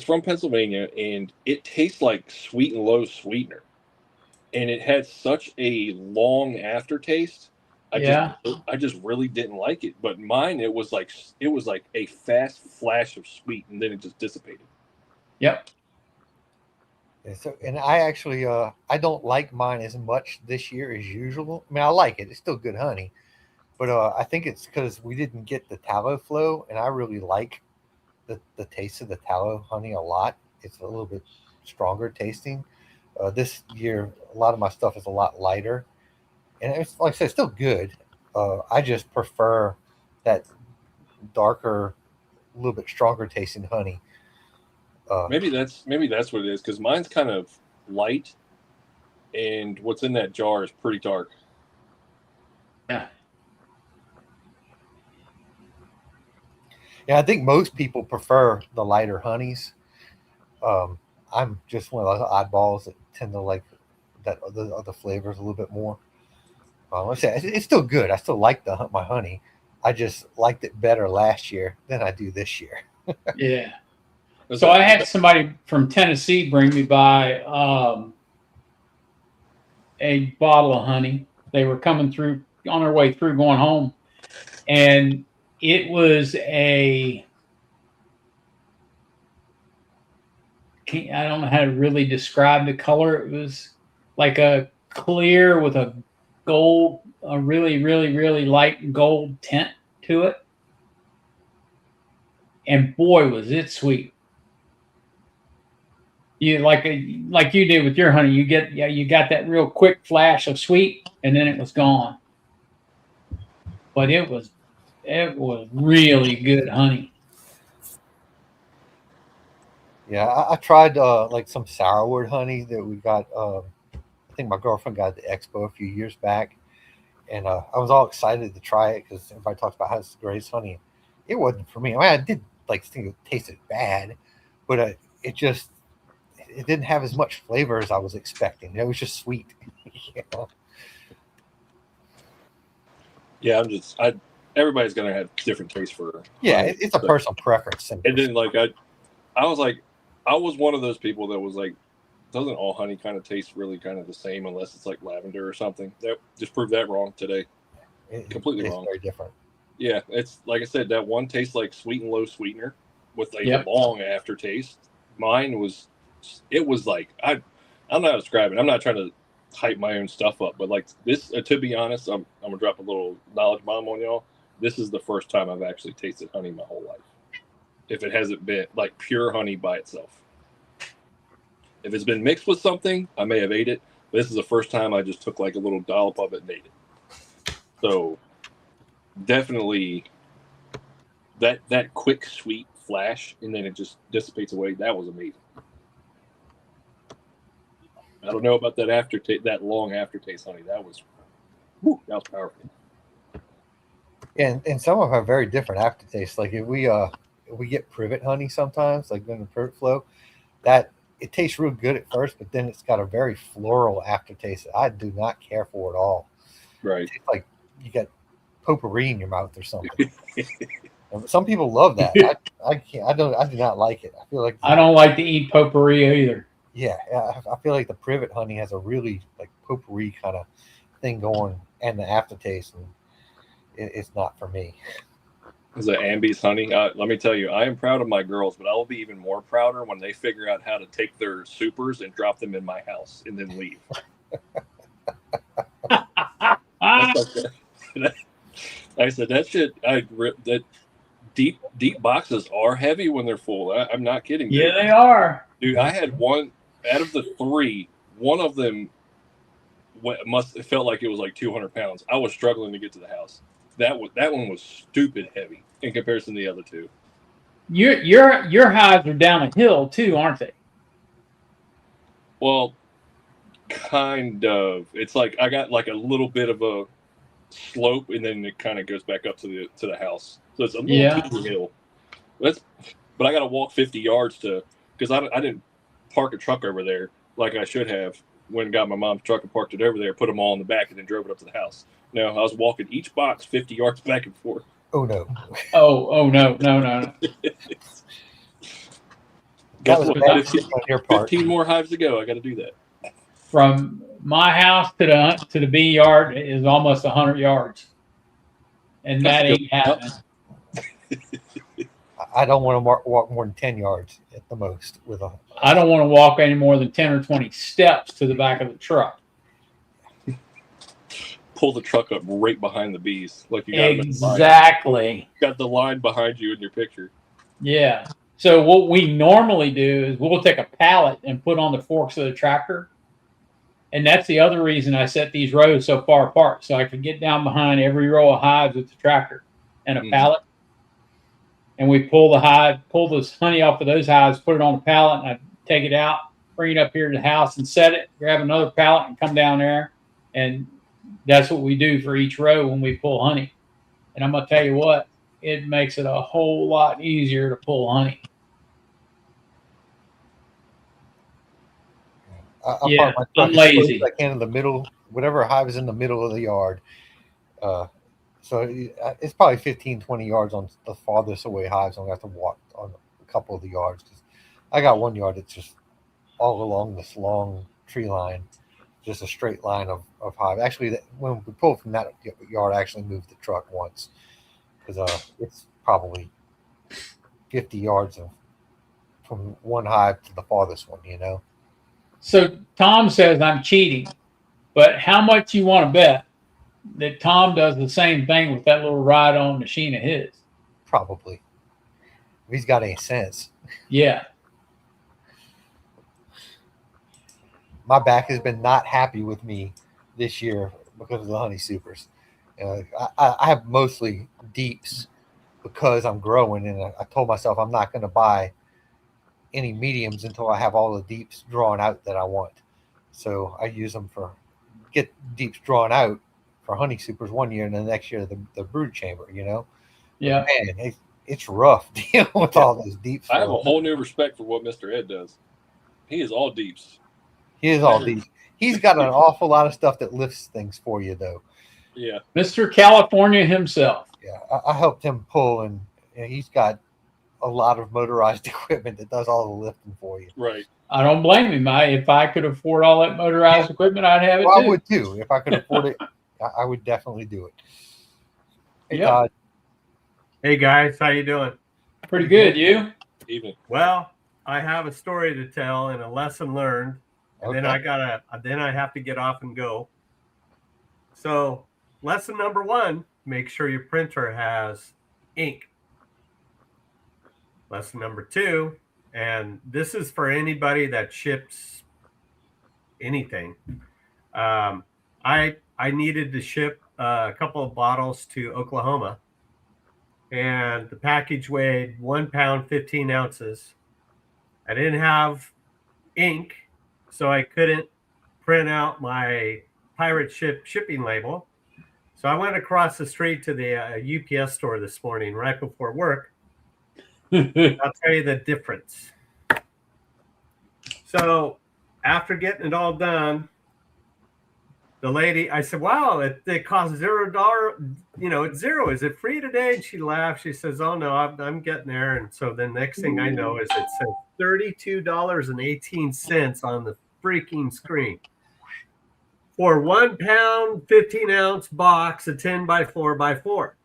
from Pennsylvania, and it tastes like Sweet and Low sweetener, and it had such a long aftertaste. I just really didn't like it. But mine, it was like a fast flash of sweet, and then it just dissipated. Yep. Yeah, so, and I actually I don't like mine as much this year as usual. I mean, I like it; it's still good honey, but I think it's because we didn't get the tallow flow, and I really like the taste of the tallow honey a lot. It's a little bit stronger tasting. This year, a lot of my stuff is a lot lighter, and it's like I said, it's still good. I just prefer that darker, a little bit stronger tasting honey. Maybe that's what it is, because mine's kind of light, and what's in that jar is pretty dark. Yeah. Yeah, I think most people prefer the lighter honeys. I'm just one of those oddballs that tend to like that other flavors a little bit more. Let's say it's still good. I still like my honey. I just liked it better last year than I do this year. Yeah. Was So that- I had somebody from Tennessee bring me by a bottle of honey. They were coming through on their way through going home, and it was I don't know how to really describe the color. It was like a clear with a really, really, really light gold tint to it. And boy, was it sweet. You like you did with your honey. You got that real quick flash of sweet, and then it was gone. But it was really good honey. Yeah, I tried like some sourwood honey that we got. I think my girlfriend got at the expo a few years back, and I was all excited to try it because everybody talks about how it's the greatest honey. It wasn't for me. I mean, I did like think it tasted bad, but it didn't have as much flavor as I was expecting. It was just sweet. You know? Yeah, everybody's gonna have different tastes for. Yeah, honey. it's a personal preference. And then like I was like, I was one of those people that was like, doesn't all honey kind of taste really kind of the same unless it's like lavender or something? That just proved that wrong today. Completely It's wrong. very different. Yeah, it's like I said, that one tastes like sweet and low sweetener with a Yep. long aftertaste. Mine was, it was like I don't know how to describe it. I'm not trying to hype my own stuff up, but like this, to be honest, I'm gonna drop a little knowledge bomb on y'all. This is the first time I've actually tasted honey my whole life. If it hasn't been like pure honey by itself. If it's been mixed with something, I may have ate it. But this is the first time I just took like a little dollop of it and ate it. So definitely that quick sweet flash and then it just dissipates away. That was amazing. I don't know about that aftertaste, that long aftertaste, honey. That was powerful. And some of them have very different aftertastes. Like if we get privet honey sometimes, like in the privet flow, that it tastes real good at first, but then it's got a very floral aftertaste that I do not care for at all. Right. It tastes like you got potpourri in your mouth or something. Some people love that. I can't. I do not like it. I feel like I don't like to eat potpourri either. Yeah, I feel like the privet honey has a really like potpourri kind of thing going, and the aftertaste, and it's not for me. Is it Ambi's honey? Let me tell you, I am proud of my girls, but I will be even more prouder when they figure out how to take their supers and drop them in my house and then leave. Like I said, that shit. That deep boxes are heavy when they're full. I'm not kidding. Yeah, they are. Dude, I had one out of the three. One of them it felt like it was like 200 pounds. I was struggling to get to the house. That one was stupid heavy in comparison to the other two. Your hives are down a hill too, aren't they? Well, kind of. It's like I got like a little bit of a slope, and then it kind of goes back up to the house. So it's a little to the hill. But I got to walk 50 yards because I didn't park a truck over there like I should have. Went and got my mom's truck and parked it over there, put them all in the back, and then drove it up to the house. No, I was walking each box 50 yards back and forth. Oh no! Oh no! That was bad 15 more hives to go. I got to do that. From my house to the bee yard is almost 100 yards, and that ain't happening. I don't want to walk more than 10 yards at the most with a. I don't want to walk any more than 10 or 20 steps to the back of the truck. Pull the truck up right behind the bees, like you got exactly. Got the line behind you in your picture. Yeah. So what we normally do is we'll take a pallet and put on the forks of the tractor, and that's the other reason I set these rows so far apart, so I could get down behind every row of hives with the tractor and a pallet. And we pull this honey off of those hives, put it on the pallet, and I take it out, bring it up here to the house and set it, grab another pallet and come down there. And that's what we do for each row when we pull honey. And I'm going to tell you what, it makes it a whole lot easier to pull honey. I Yeah, park my truck I'm as close as lazy. I can in the middle, whatever hive is in the middle of the yard. So it's probably 15, 20 yards on the farthest away hives. I'm going to have to walk on a couple of the yards. 'Cause I got one yard that's just all along this long tree line, just a straight line of hive. Actually, when we pulled from that yard, I actually moved the truck once because it's probably 50 yards from one hive to the farthest one, So Tom says I'm cheating, but how much you want to bet that Tom does the same thing with that little ride-on machine of his? Probably. If he's got any sense. Yeah. My back has been not happy with me this year because of the honey supers. I have mostly deeps because I'm growing, and I told myself I'm not going to buy any mediums until I have all the deeps drawn out that I want. So I use them get deeps drawn out for honey supers one year, and the next year the brood chamber. Yeah. But man, it's rough dealing with all those deeps. I have a whole new respect for what Mr. Ed does. He is all deeps. He is all deep. He's got an awful lot of stuff that lifts things for you, though. Yeah. Mr. California himself. Yeah, I helped him pull, and he's got a lot of motorized equipment that does all the lifting for you. Right. I don't blame him. If I could afford all that motorized equipment, I'd have it Well, too. I would too. If I could afford it, I would definitely do it. Hey, Yeah. Todd. Hey guys, how you doing? Pretty good. You? Evening. Well, I have a story to tell and a lesson learned, and then Okay. I have to get off and go. So, lesson number 1: make sure your printer has ink. Lesson number 2, and this is for anybody that ships anything. I needed to ship a couple of bottles to Oklahoma, and the package weighed 1 pound 15 ounces. I didn't have ink, so I couldn't print out my pirate ship shipping label. So I went across the street to the UPS store this morning right before work. I'll tell you the difference. So after getting it all done, the lady, I said, wow, it costs $0. It's zero. Is it free today? And she laughed. She says, oh, no, I'm getting there. And so the next thing I know is it said $32.18 on the freaking screen for 1 pound, 15 ounce box, a 10 by 4 by 4.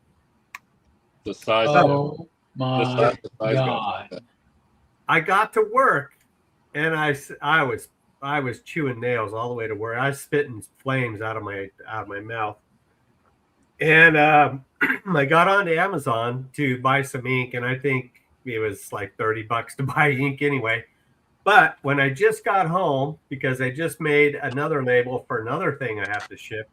The size. Oh my the size God. I got to work, and I was chewing nails all the way to work. I was spitting flames out of my mouth. And I got onto Amazon to buy some ink, and I think it was like $30 to buy ink anyway. But when I just got home, because I just made another label for another thing I have to ship,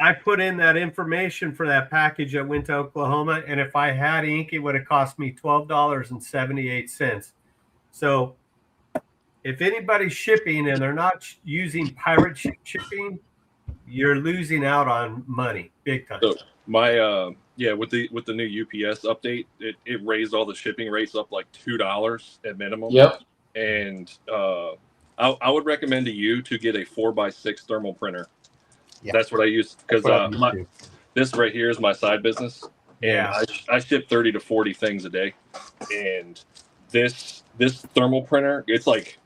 I put in that information for that package that went to Oklahoma, and if I had ink, it would have cost me $12.78. So if anybody's shipping and they're not using pirate shipping, you're losing out on money big time. So my with the new UPS update, it raised all the shipping rates up like $2 at minimum. Yep. And I would recommend to you to get a 4x6 thermal printer. Yeah. That's what I use because That's what I use too. this right here is my side business, and I ship 30 to 40 things a day. And this thermal printer, it's like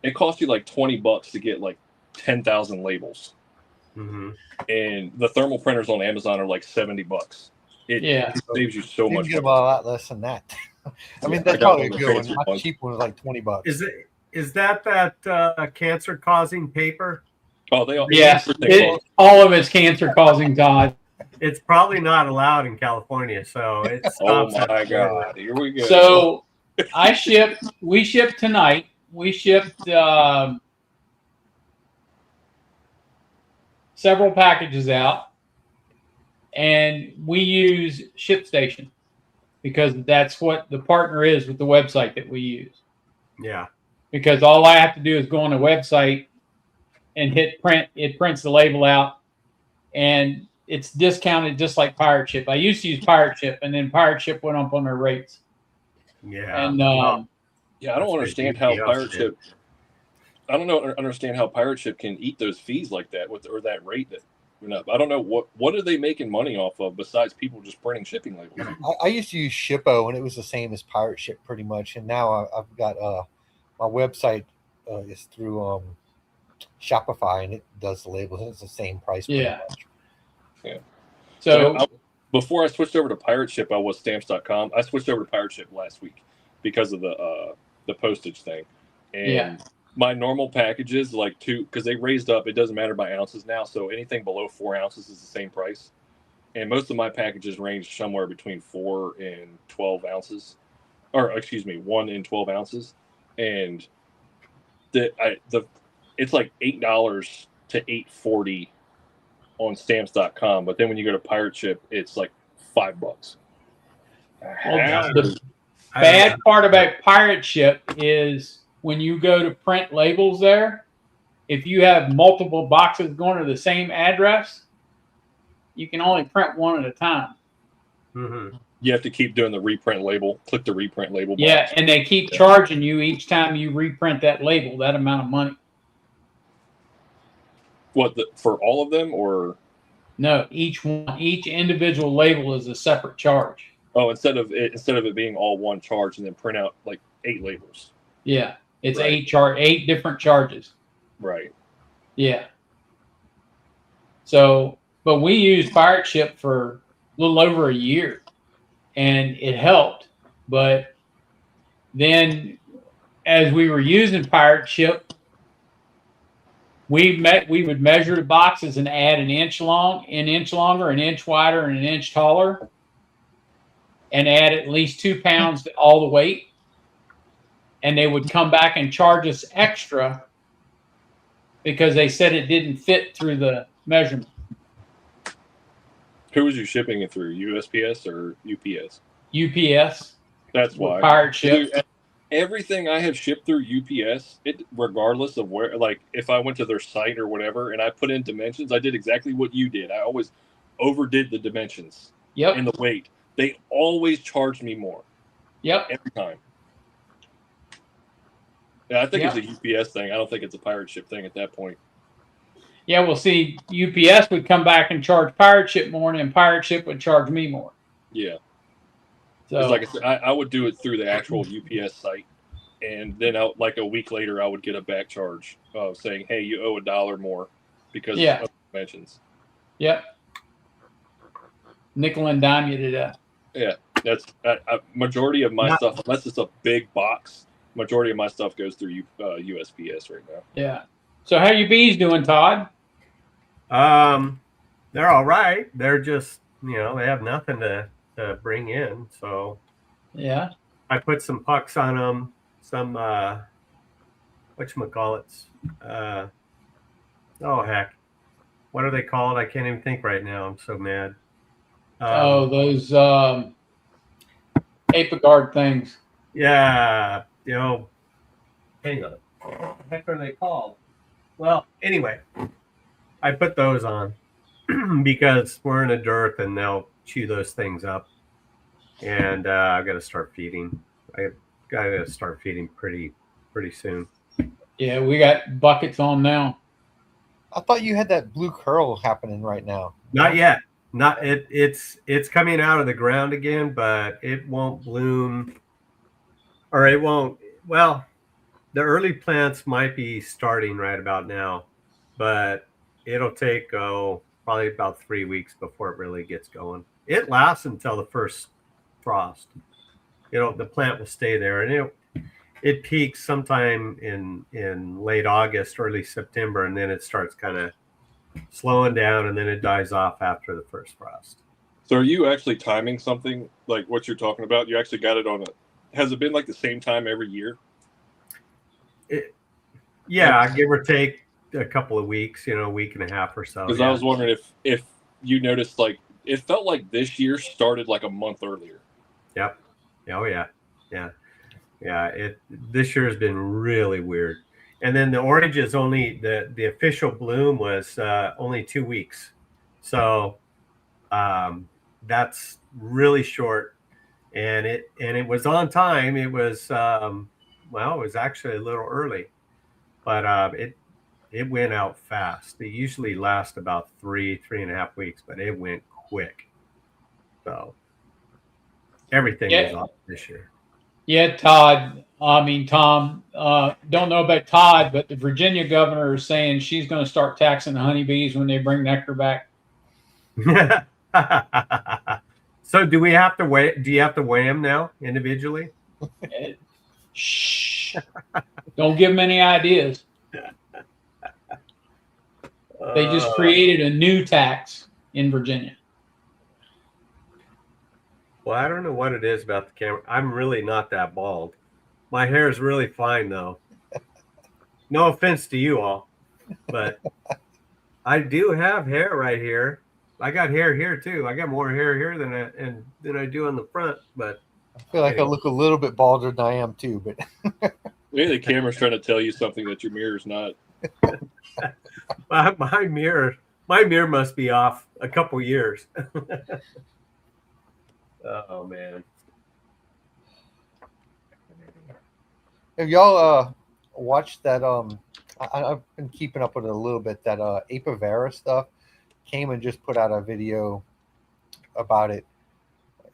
it costs you like $20 to get like 10,000 labels. Mm-hmm. And the thermal printers on Amazon are like $70. It saves you so You much can get money. a lot less than that. I mean, I that's got probably a one good for one. transfer My funds. cheap one was like $20. Is that cancer-causing paper? Oh, they all Yes. All of it's cancer causing, Todd. It's probably not allowed in California, so it Oh stops. my God! Here we go. So we shipped tonight. We shipped several packages out, and we use ShipStation because that's what the partner is with the website that we use. Yeah. Because all I have to do is go on the website and hit print. It prints the label out, and it's discounted just like Pirate Ship. I used to use Pirate Ship, and then Pirate Ship went up on their rates. Yeah. And Yeah, I don't understand how Pirate Ship. I don't know. Understand how Pirate Ship can eat those fees like that or that rate that went up. I don't know what are they making money off of besides people just printing shipping labels. I used to use Shippo, and it was the same as Pirate Ship pretty much. And now I've got my website is through Shopify, and it does the labels, and it's the same price. Yeah. Much. Yeah. So before I switched over to Pirate Ship, I was Stamps.com. I switched over to Pirate Ship last week because of the postage thing. And my normal packages, like because they raised up, it doesn't matter by ounces now. So anything below 4 ounces is the same price. And most of my packages range somewhere between 4 and 12 ounces, or excuse me, 1 and 12 ounces. And it's like $8 to $8.40 on Stamps.com, but then when you go to Pirate Ship, it's like $5. Well, the bad part about Pirate Ship is when you go to print labels there, if you have multiple boxes going to the same address, you can only print one at a time. Mm-hmm. You have to keep doing the reprint label. Click the reprint label box. Yeah, and they keep charging you each time you reprint that label, that amount of money. What, for all of them, or? No, each individual label is a separate charge. Oh, instead of it being all one charge and then print out like 8 labels. Yeah, it's Right. 8 different charges. Right. Yeah. So, but we used Pirate Ship for a little over a year, and it helped. But then, as we were using Pirate Ship, we would measure the boxes and add an inch longer, an inch wider, and an inch taller, and add at least 2 pounds to all the weight. And they would come back and charge us extra because they said it didn't fit through the measurement. Who was you shipping it through? USPS or UPS? UPS. That's why. Pirate Ship. Dude, everything I have shipped through UPS, regardless of where, like if I went to their site or whatever and I put in dimensions, I did exactly what you did. I always overdid the dimensions. Yep. And the weight. They always charged me more. Yep. Every time. Yeah, I think it's a UPS thing. I don't think it's a Pirate Ship thing at that point. Yeah, well, see, UPS would come back and charge Pirate Ship more, and then Pirate Ship would charge me more. Yeah. So, like I said, I would do it through the actual UPS site, and then like a week later, I would get a back charge saying, "Hey, you owe $1 more because of dimensions." Yep. Nickel and dime you to death. Yeah, that's majority of my stuff, unless it's a big box. Majority of my stuff goes through USPS right now. Yeah. So how your bees doing, Todd? They're all right. They're just, they have nothing to bring in. So yeah, I put some pucks on them. Some whatchamacallits. Oh heck, what are they called? I can't even think right now. I'm so mad. Those Apiguard things. Yeah, hang on. What the heck are they called? Well, anyway, I put those on because we're in a dearth and they'll chew those things up. And I've got to start feeding. I've got to start feeding pretty soon. Yeah, we got buckets on now. I thought you had that blue curl happening right now. Not yet. It's coming out of the ground again, but it won't bloom, or it won't. Well, the early plants might be starting right about now, but it'll take probably about 3 weeks before it really gets going. It lasts until the first frost. The plant will stay there, and it peaks sometime in late August, early September, and then it starts kind of slowing down, and then it dies off after the first frost. So are you actually timing something like what you're talking about? You actually got it on has it been like the same time every year? Give or take a couple of weeks, a week and a half or so. Because I was wondering if you noticed, like, it felt like this year started like a month earlier. Yep. Oh yeah. This year has been really weird. And then the orange is only the official bloom was only 2 weeks. So That's really short, and it was on time. It was well, it was actually a little early, but it went out fast. It usually lasts about 3.5 weeks, but it went quick. So everything was off this year. Yeah, Todd. I mean, Tom. Don't know about Todd, but the Virginia governor is saying she's going to start taxing the honeybees when they bring nectar back. So do we have to weigh? Do you have to weigh them now individually? Shh! Don't give them any ideas. They just created a new tax in Virginia. Well, I don't know what it is about the camera. I'm really not that bald. My hair is really fine, though. No offense to you all, but I do have hair right here. I got hair here too. I got more hair here than I do on the front. But I feel like I look a little bit balder than I am too. But maybe the camera's trying to tell you something that your mirror's not. my mirror must be off a couple years. Oh man! have y'all watched that? I've been keeping up with it a little bit. That Apivera stuff came and just put out a video about it.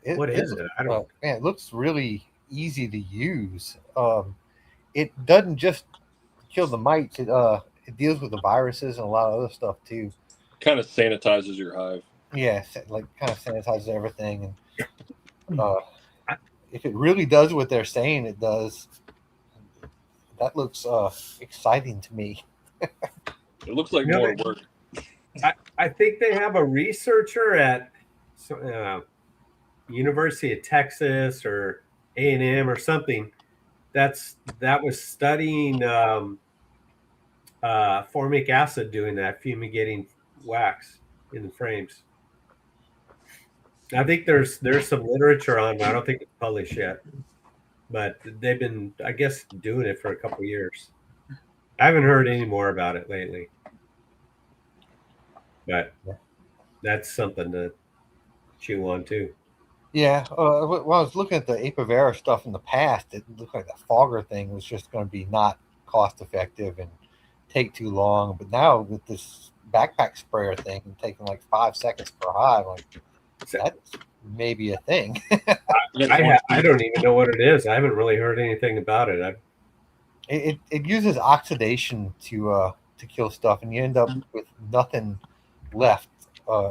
What is it? I don't. Man, it looks really easy to use. It doesn't just kill the mites. It deals with the viruses and a lot of other stuff too. Kind of sanitizes your hive. Yeah, like kind of sanitizes everything. And if it really does what they're saying it does, that looks exciting to me. It looks like more work. I think they have a researcher at University of Texas or A&M or something that was studying formic acid, doing that, fumigating wax in the frames. I think there's some literature on it. I don't think it's published yet, but they've been, I guess, doing it for a couple of years. I haven't heard any more about it lately, but that's something to chew on too. Yeah, when I was looking at the Apivera stuff in the past, it looked like the fogger thing was just going to be not cost effective and take too long. But now with this backpack sprayer thing and taking like 5 seconds per hive, like that's maybe a thing. I don't even know what it is. I haven't really heard anything about it. It uses oxidation to kill stuff, and you end up with nothing left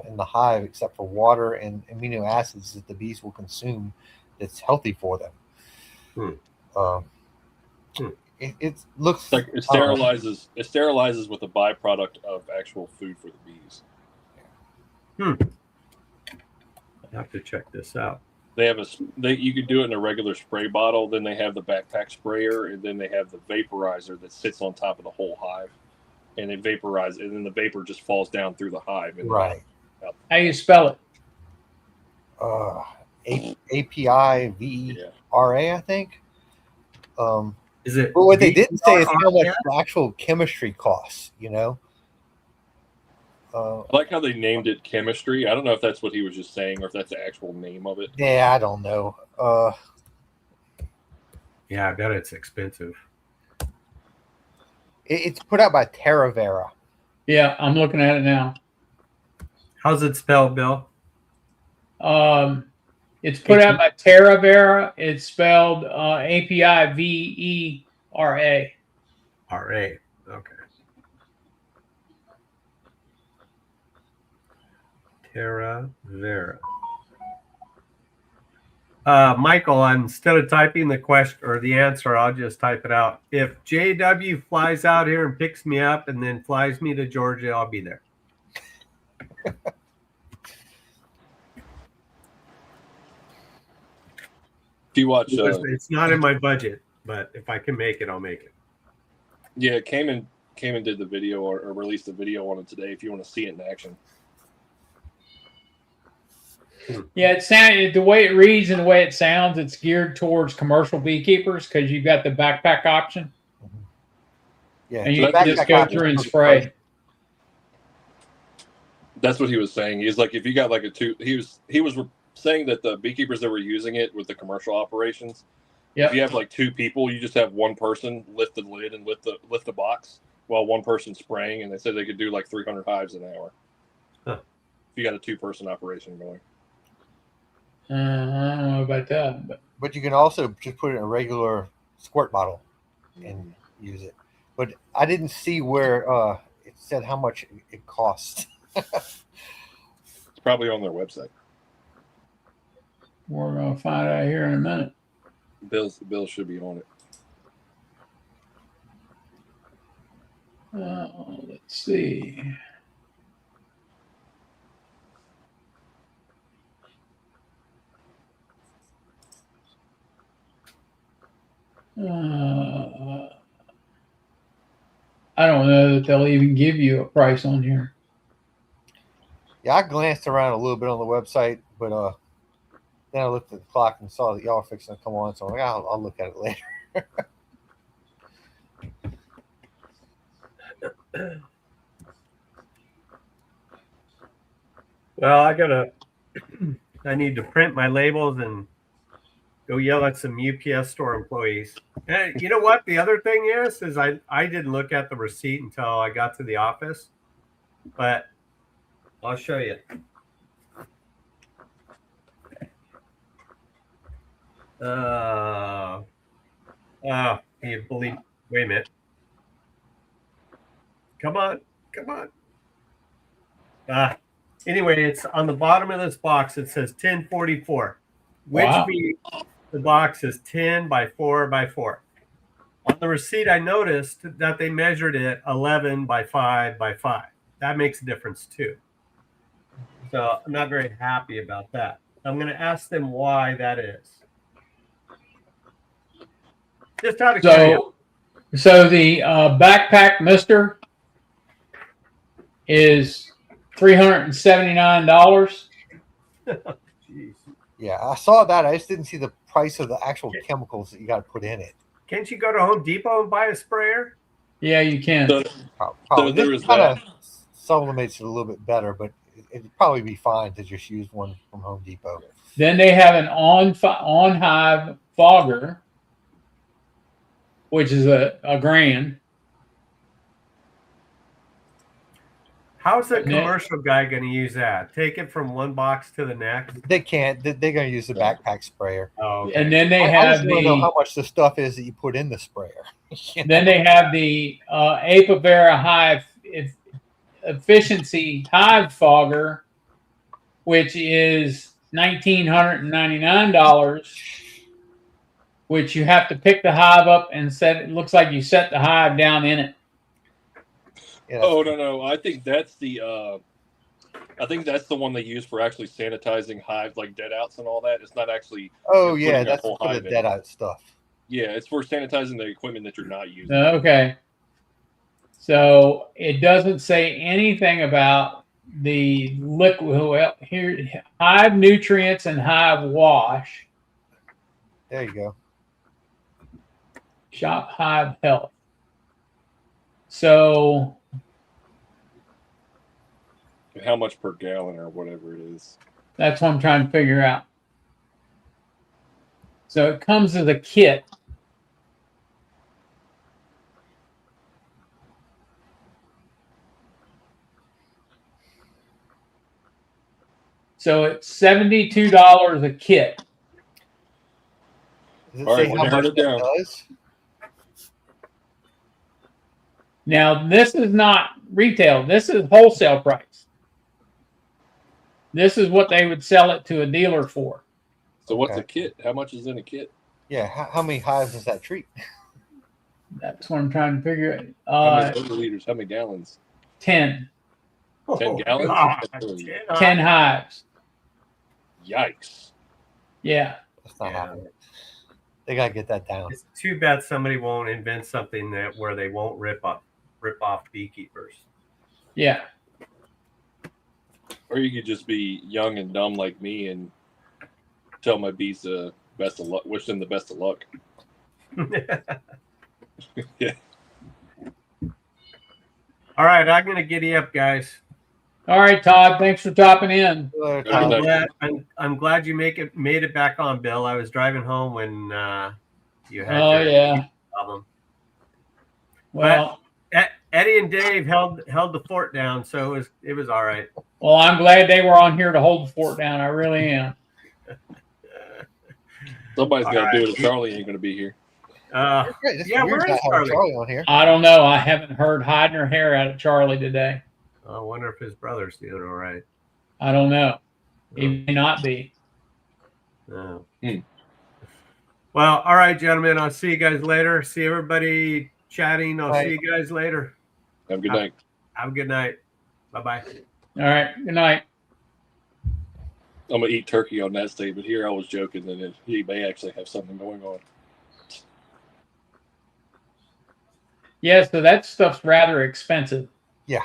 in the hive except for water and amino acids that the bees will consume that's healthy for them. It looks like it sterilizes. It sterilizes with a byproduct of actual food for the bees. I have to check this out. They have you could do it in a regular spray bottle. Then they have the backpack sprayer, and then they have the vaporizer that sits on top of the whole hive, and it vaporizes, and then the vapor just falls down through the hive. And right. How do you spell it? APIVERA, I think. Is it? But what they didn't say is how much the actual chemistry costs. You know. I like how they named it chemistry. I don't know if that's what he was just saying or if that's the actual name of it. Yeah, I don't know. Yeah, I bet it's expensive. It's put out by TerraVera. Yeah, I'm looking at it now. How's it spelled, Bill? It's put out by TerraVera. It's spelled APIVERA. RA. Okay. TerraVera. Michael, instead of typing the question or the answer, I'll just type it out. If JW flies out here and picks me up and then flies me to Georgia, I'll be there. Do you watch? It's not in my budget, but if I can make it, I'll make it. Yeah, came and did the video or released the video on it today. If you want to see it in action. Yeah, it sounded the way it reads and the way it sounds. It's geared towards commercial beekeepers because you've got the backpack option. Yeah, and you can just go through and spray. That's what he was saying. He's like, if you got like a two, he was saying that the beekeepers that were using it with the commercial operations, if you have like two people, you just have one person lift the lid and lift the box while one person's spraying, and they said they could do like 300 hives an hour. Huh. If you got a 2-person operation going. I don't know about that, But you can also just put it in a regular squirt bottle and use it. But I didn't see where it said how much it costs. It's probably on their website. we're gonna find out here in a minute. Bill should be on it. Let's see. I don't know that they'll even give you a price on here. Yeah, I glanced around a little bit on the website, but then I looked at the clock and saw that y'all were fixing to come on, so I'm like, I'll look at it later. Well, I need to print my labels and go yell at some UPS store employees. And you know what? The other thing is I didn't look at the receipt until I got to the office, but I'll show you. Can you believe? Wait a minute. Come on. Anyway, it's on the bottom of this box. It says 1044, which Wow. means the box is 10 by 4 by 4. On the receipt, I noticed that they measured it 11 by 5 by 5. That makes a difference too. So I'm not very happy about that. I'm going to ask them why that is. Just out of curiosity. So the backpack mister is $379. Jeez. Yeah, I saw that. I just didn't see the price of the actual chemicals that you got to put in it. Can't you go to Home Depot and buy a sprayer? Yeah, you can. Probably. there This is kind that. of sublimates it a little bit better, but it'd probably be fine to just use one from Home Depot. Then they have an on hive fogger, which is a grand. How's a commercial guy going to use that? Take it from one box to the next? They can't. They're going to use the backpack sprayer. Oh, okay. And then they I have just want to know how much the stuff is that you put in the sprayer. Then they have the Apavera Hive Efficiency Hive Fogger, which is $1,999, which you have to pick the hive up and set. It looks like you set the hive down in it. Yeah, Oh no! I think that's the one they use for actually sanitizing hives, like dead outs and all that. It's not actually. Oh putting yeah, a that's whole for the hive in dead it. out stuff. Yeah, it's for sanitizing the equipment that you're not using. Okay. So it doesn't say anything about the liquid. Well, here, hive nutrients and hive wash. There you go. Shop hive health. So How much per gallon or whatever it is. that's what I'm trying to figure out. So it comes as a kit. So it's $72 a kit. Does it All say right, how we're much narrowed that it down. does? Now, this is not retail. This is wholesale price. This is what they would sell it to a dealer for. So what's Okay. a kit? How much is in a kit? Yeah, how many hives does that treat? That's what I'm trying to figure How out. many milliliters? How many gallons? 10. 10 gallons? God, Holy 10 hives. Yikes! Yeah. That's not Yeah. happening. They gotta get that down. It's too bad somebody won't invent something where they won't rip off beekeepers. Yeah. Or you could just be young and dumb like me and tell my bees the best of luck, wish them the best of luck. Yeah. All right, I'm gonna giddy up, guys. All right, Todd. Thanks for dropping in. Later, Good Tom. night. I'm glad you made it back on, Bill. I was driving home when you had Oh your yeah. problem. Well, Eddie and Dave held the fort down, so it was all right. well, I'm glad they were on here to hold the fort down. I really am. Somebody's All got to do right. it if Charlie ain't going to be here. Great. It's Yeah, weird where not is having Charlie? Charlie on here. I don't know. I haven't heard hiding her hair out of Charlie today. I wonder if his brother's doing all right. I don't know. He may not be. No. Hmm. Well, all right, gentlemen. I'll see you guys later. See everybody chatting. I'll see you guys later. Have a good night. Have a good night. Bye-bye. All right. Good night. I'm going to eat turkey on that statement. Here I was joking that he may actually have something going on. Yeah, so that stuff's rather expensive. Yeah.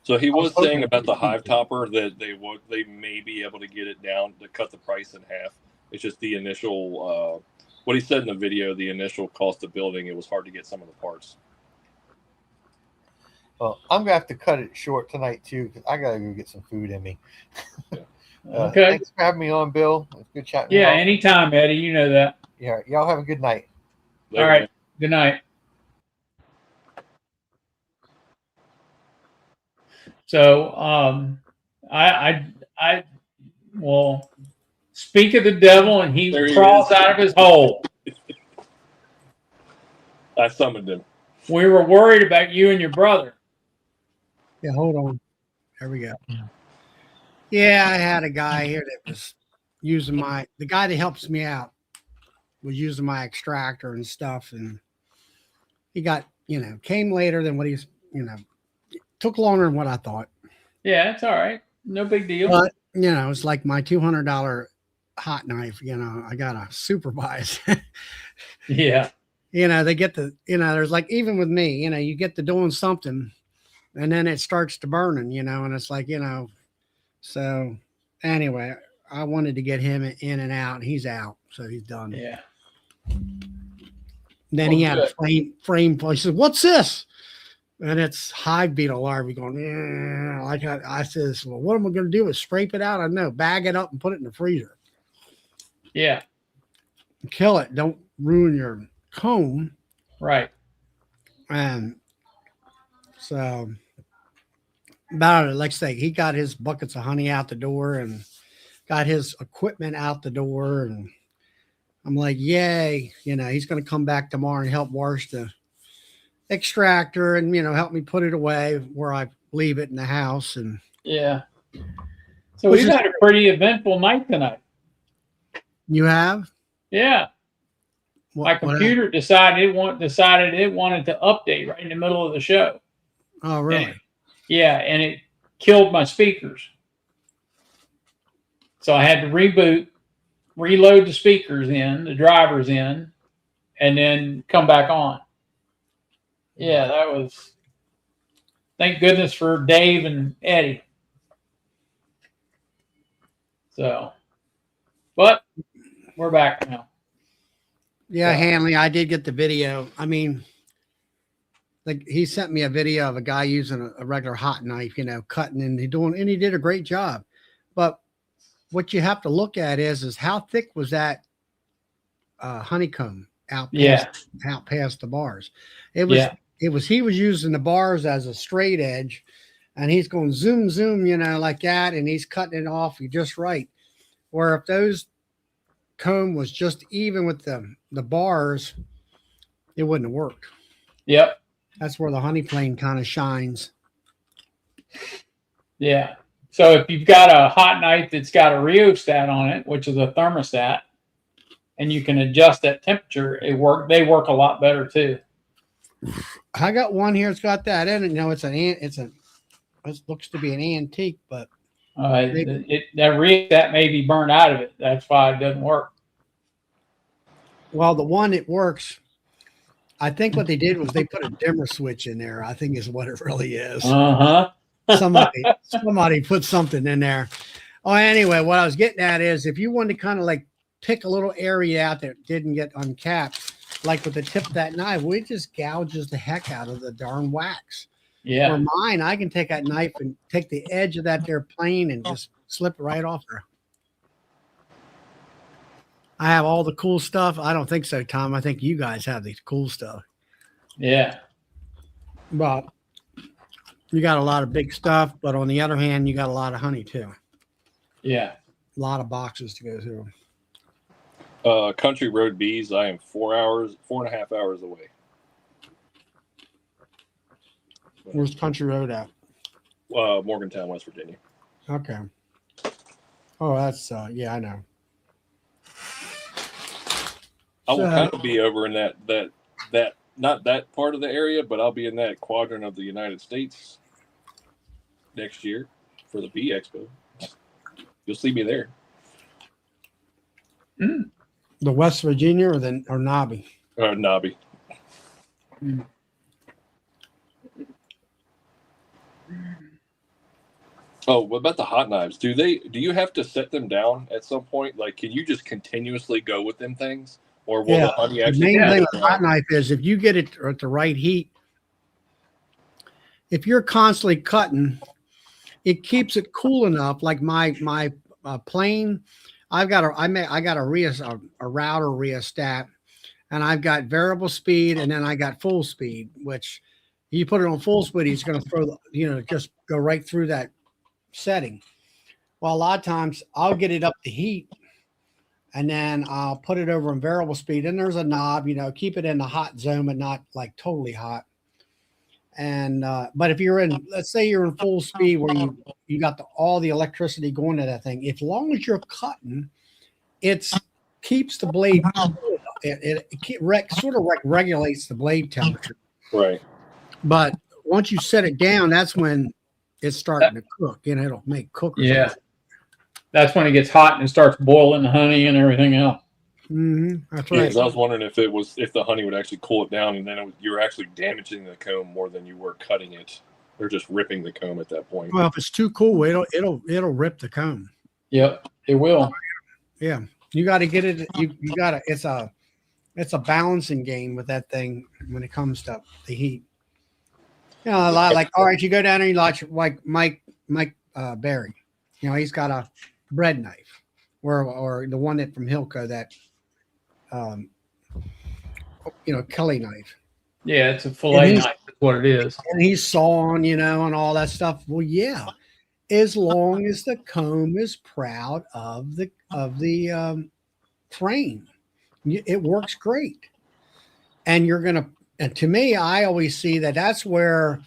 So he was hoping saying about the to- hive topper that they may be able to get it down to cut the price in half. It's just the initial, what he said in the video, the initial cost of building, it was hard to get some of the parts. Well, I'm gonna have to cut it short tonight too because I gotta go get some food in me. Okay. Thanks for having me on, Bill. It's good chatting. Yeah, with y'all. anytime, Eddie. You know that. Yeah. Y'all have a good night. All right. Good night. So, I will speak of the devil, and he There he crawls is. out of his hole. I summoned him. We were worried about you and your brother. Yeah, hold on. There we go. Yeah, I had a guy here that was using the guy that helps me out was using my extractor and stuff. And he got, came later than what he's, took longer than what I thought. Yeah, it's all right. No big deal. But, it's like my $200 hot knife, I got to supervise. Yeah. They get there's like, even with me, you get to doing something and then it starts to burning, and it's like, so anyway, I wanted to get him in and out, and he's out. So he's done. Yeah. Then he had a frame. He said, "What's this?" And it's hive beetle larvae going, like I says, well, what am I going to do is scrape it out? I know, bag it up and put it in the freezer. Yeah. Kill it. Don't ruin your comb. Right. And so about it, like I say, he got his buckets of honey out the door and got his equipment out the door. And I'm like, yay, he's going to come back tomorrow and help wash the extractor and, help me put it away where I leave it in the house. And yeah. So we've had a pretty eventful night tonight. You have? Yeah. My computer decided it wanted to update right in the middle of the show. Oh, really? And it killed my speakers. So I had to reboot, reload the speakers in, the drivers in, and then come back on. Yeah, that was, thank goodness for Dave and Eddie. So, but we're back now. Yeah, Hanley, I did get the video. I mean, like he sent me a video of a guy using a regular hot knife, cutting and he did a great job. But what you have to look at is how thick was that honeycomb out past the bars. He was using the bars as a straight edge, and he's going zoom, like that, and he's cutting it off just right. Where if those comb was just even with the bars, it wouldn't have worked. Yep. That's where the honey plane kind of shines. Yeah. So if you've got a hot knife that's got a rheostat on it, which is a thermostat, and you can adjust that temperature, they work a lot better too. I got one here. It's got that in it. It looks to be an antique, but that rheostat may be burned out of it. That's why it doesn't work. Well, the one that works, I think what they did was they put a dimmer switch in there. I think is what it really is. Somebody put something in there. Oh, anyway, what I was getting at is if you wanted to kind of like pick a little area out that didn't get uncapped, like with the tip of that knife, it just gouges the heck out of the darn wax. Yeah. Or mine, I can take that knife and take the edge of that there plane and just slip it right off there. I have all the cool stuff. I don't think so, Tom. I think you guys have the cool stuff. Yeah. But you got a lot of big stuff, but on the other hand, you got a lot of honey too. Yeah. A lot of boxes to go through. Country Road Bees, I am 4.5 hours away. Where's Country Road at? Morgantown, West Virginia. Okay. Oh, that's yeah, I know. I will So- kind of be over in that not that part of the area, but I'll be in that quadrant of the United States next year for the Bee Expo. You'll see me there. The West Virginia or Nobby? Nobby. Oh, what about the hot knives? Do you have to set them down at some point? Like, can you just continuously go with them things, or will the honey The actually? main thing with hot knife is if you get it at the right heat, if you're constantly cutting, it keeps it cool enough. Like my plane, I got a router rheostat, and I've got variable speed, and then I got full speed. Which you put it on full speed, it's going to throw just go right through that setting. Well, a lot of times I'll get it up to heat, and then I'll put it over in variable speed. And there's a knob, keep it in the hot zone, but not like totally hot. And but if you're in, let's say you're in full speed where you got all the electricity going to that thing, if long as you're cutting, it keeps the blade cool. It sort of regulates the blade temperature. Right. But once you set it down, that's when it's starting to cook. It'll make cookers. Yeah. That's when it gets hot and it starts boiling the honey and everything else. That's Yeah, right. 'cause I was wondering if the honey would actually cool it down, and then you were actually damaging the comb more than you were cutting it, or just ripping the comb at that point. Well, if it's too cool, it'll rip the comb. Yep, it will. Yeah, you got to get it. You got to. It's a balancing game with that thing when it comes to the heat. A lot like, all right, you go down there, you like Mike Berry. He's got a bread knife, or the one that from Hilco that, Kelly knife. Yeah, it's a fillet knife. That's what it is. And he's sawing, and all that stuff. Well, yeah, as long as the comb is proud of the frame, it works great. And and to me, I always see that's where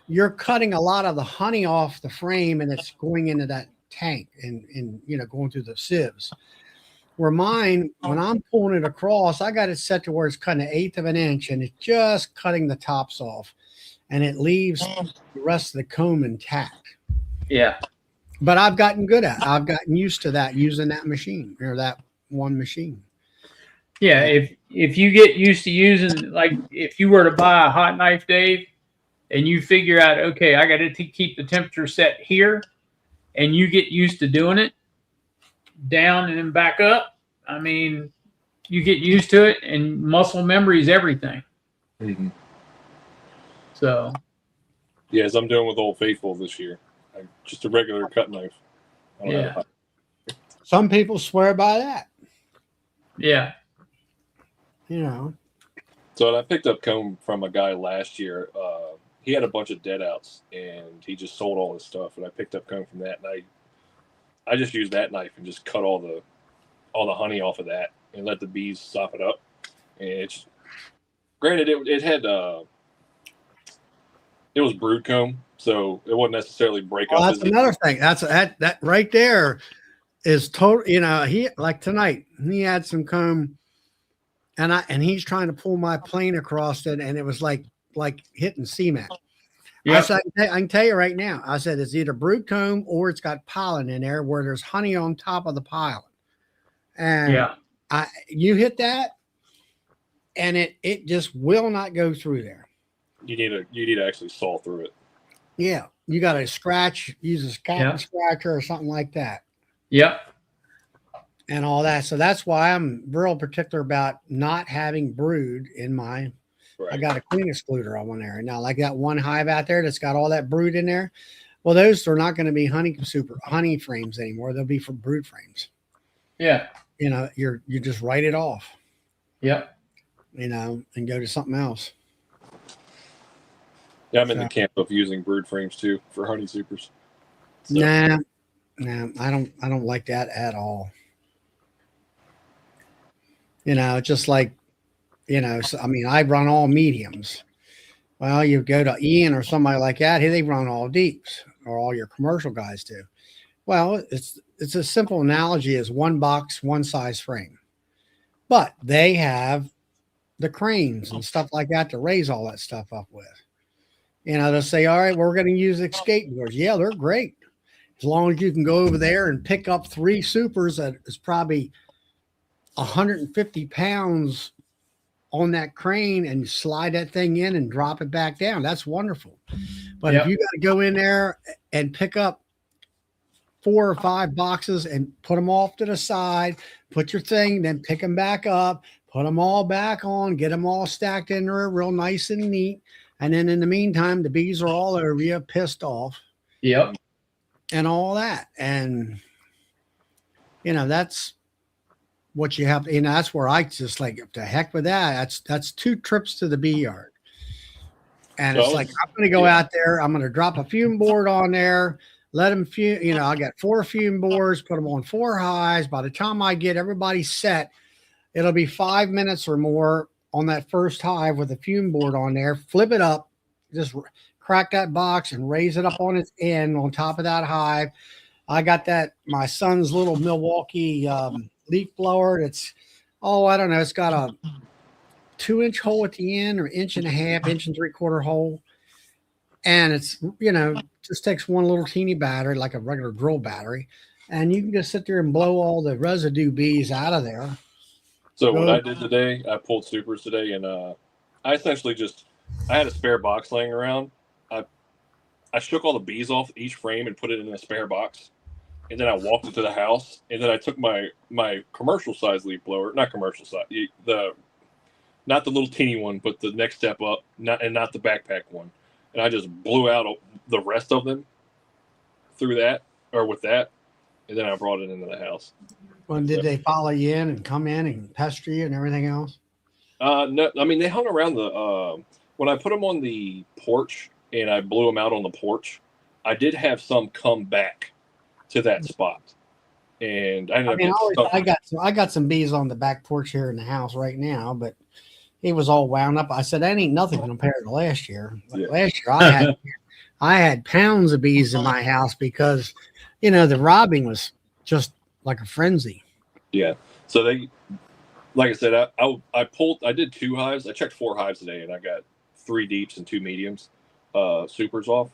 you're cutting a lot of the honey off the frame, and it's going into that tank and going through the sieves. Where mine, when I'm pulling it across, I got it set to where it's cutting 1/8 of an inch, and it's just cutting the tops off, and it leaves the rest of the comb intact. Yeah. But I've gotten good at it. I've gotten used to that using that machine, or that one machine. Yeah, if you get used to using, like, if you were to buy a hot knife, Dave, and you figure out, okay, I got to keep the temperature set here, and you get used to doing it down and then back up, I mean, you get used to it, and muscle memory is everything. Mm-hmm. So, yeah, as I'm doing with Old Faithful this year, just a regular cut knife. Yeah. Some people swear by that. Yeah. So I picked up comb from a guy last year. He had a bunch of dead outs, and he just sold all his stuff. And I picked up comb from that, and I just used that knife and just cut all the honey off of that and let the bees sop it up. And it's granted it had it was brood comb, so it wouldn't necessarily break up. That's another thing. That right there is total. He, like tonight, he had some comb, and he's trying to pull my plane across it, and it was like hitting cement. Yeah. I said, I can tell you right now. I said it's either brood comb or it's got pollen in there where there's honey on top of the pollen. And Yeah. You hit that, and it just will not go through there. You need to actually saw through it. Yeah, you got to use a cotton scratcher or something like that. Yep. And all that. So that's why I'm real particular about not having brood in my Right. I got a queen excluder on there. Now, like that one hive out there that's got all that brood in there. Well, those are not going to be honey frames anymore. They'll be for brood frames. Yeah. You know, you just write it off. Yep. You know, and go to something else. Yeah, I'm in the camp of using brood frames too for honey supers. So. Nah, I don't like that at all. You know, just like, you know, so, I mean, I run all mediums. Well, you go to Ian or somebody like that, they run all deeps, or all your commercial guys do. Well, it's a simple analogy as one box, one size frame. But they have the cranes and stuff like that to raise all that stuff up with. You know, they'll say, all right, we're going to use escape boards. Yeah, they're great. As long as you can go over there and pick up 3 supers that is probably 150 pounds on that crane and slide that thing in and drop it back down. That's wonderful. But if you got to go in there and pick up 4 or 5 boxes and put them off to the side, put your thing, then pick them back up, put them all back on, get them all stacked in there real nice and neat. And then in the meantime, the bees are all over you, pissed off. Yep. And all that. And, you know, that's what you have. You know, that's where I just like, the heck with that. That's 2 trips to the bee yard. And it's like, I'm going to go out there. I'm going to drop a fume board on there. Let them fume. You know, I got 4 fume boards, put them on 4 highs. By the time I get everybody set, it'll be 5 minutes or more on that first hive with a fume board on there. Flip it up, just crack that box and raise it up on its end on top of that hive. I got that, my son's little Milwaukee leaf blower. It's, I don't know. It's got a 2-inch hole at the end, or 1.5 inch, 1 3/4 hole. And it's, you know, just takes one little teeny battery, like a regular drill battery. And you can just sit there and blow all the residue bees out of there. So what I did today, I pulled supers today, and I essentially I had a spare box laying around. I shook all the bees off each frame and put it in a spare box. And then I walked into the house, and then I took my commercial size leaf blower, not commercial size, not the little teeny one, but the next step up, not the backpack one. And I just blew out the rest of them through that, or with that. And then I brought it into the house. Well, did they follow you in and come in and pester you and everything else? No, I mean, they hung around when I put them on the porch and I blew them out on the porch, I did have some come back to that spot. And I got some bees on the back porch here in the house right now, but he was all wound up. I said, that ain't nothing compared to last year. Last year I had pounds of bees in my house because, you know, the robbing was just like a frenzy. Yeah. So like I said, I did 2 hives. I checked 4 hives today, and I got 3 deeps and 2 mediums, supers off.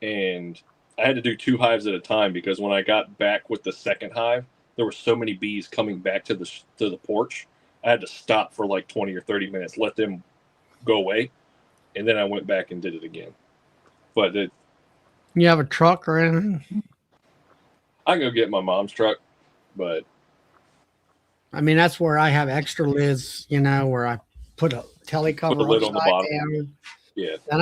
And I had to do 2 hives at a time because when I got back with the second hive, there were so many bees coming back to the porch. I had to stop for like 20 or 30 minutes, let them go away, and then I went back and did it again. But you have a truck or anything? I can go get my mom's truck, but I mean, that's where I have extra lids, you know, where I put a telly cover put the lid on the bottom. Down. Yeah. Then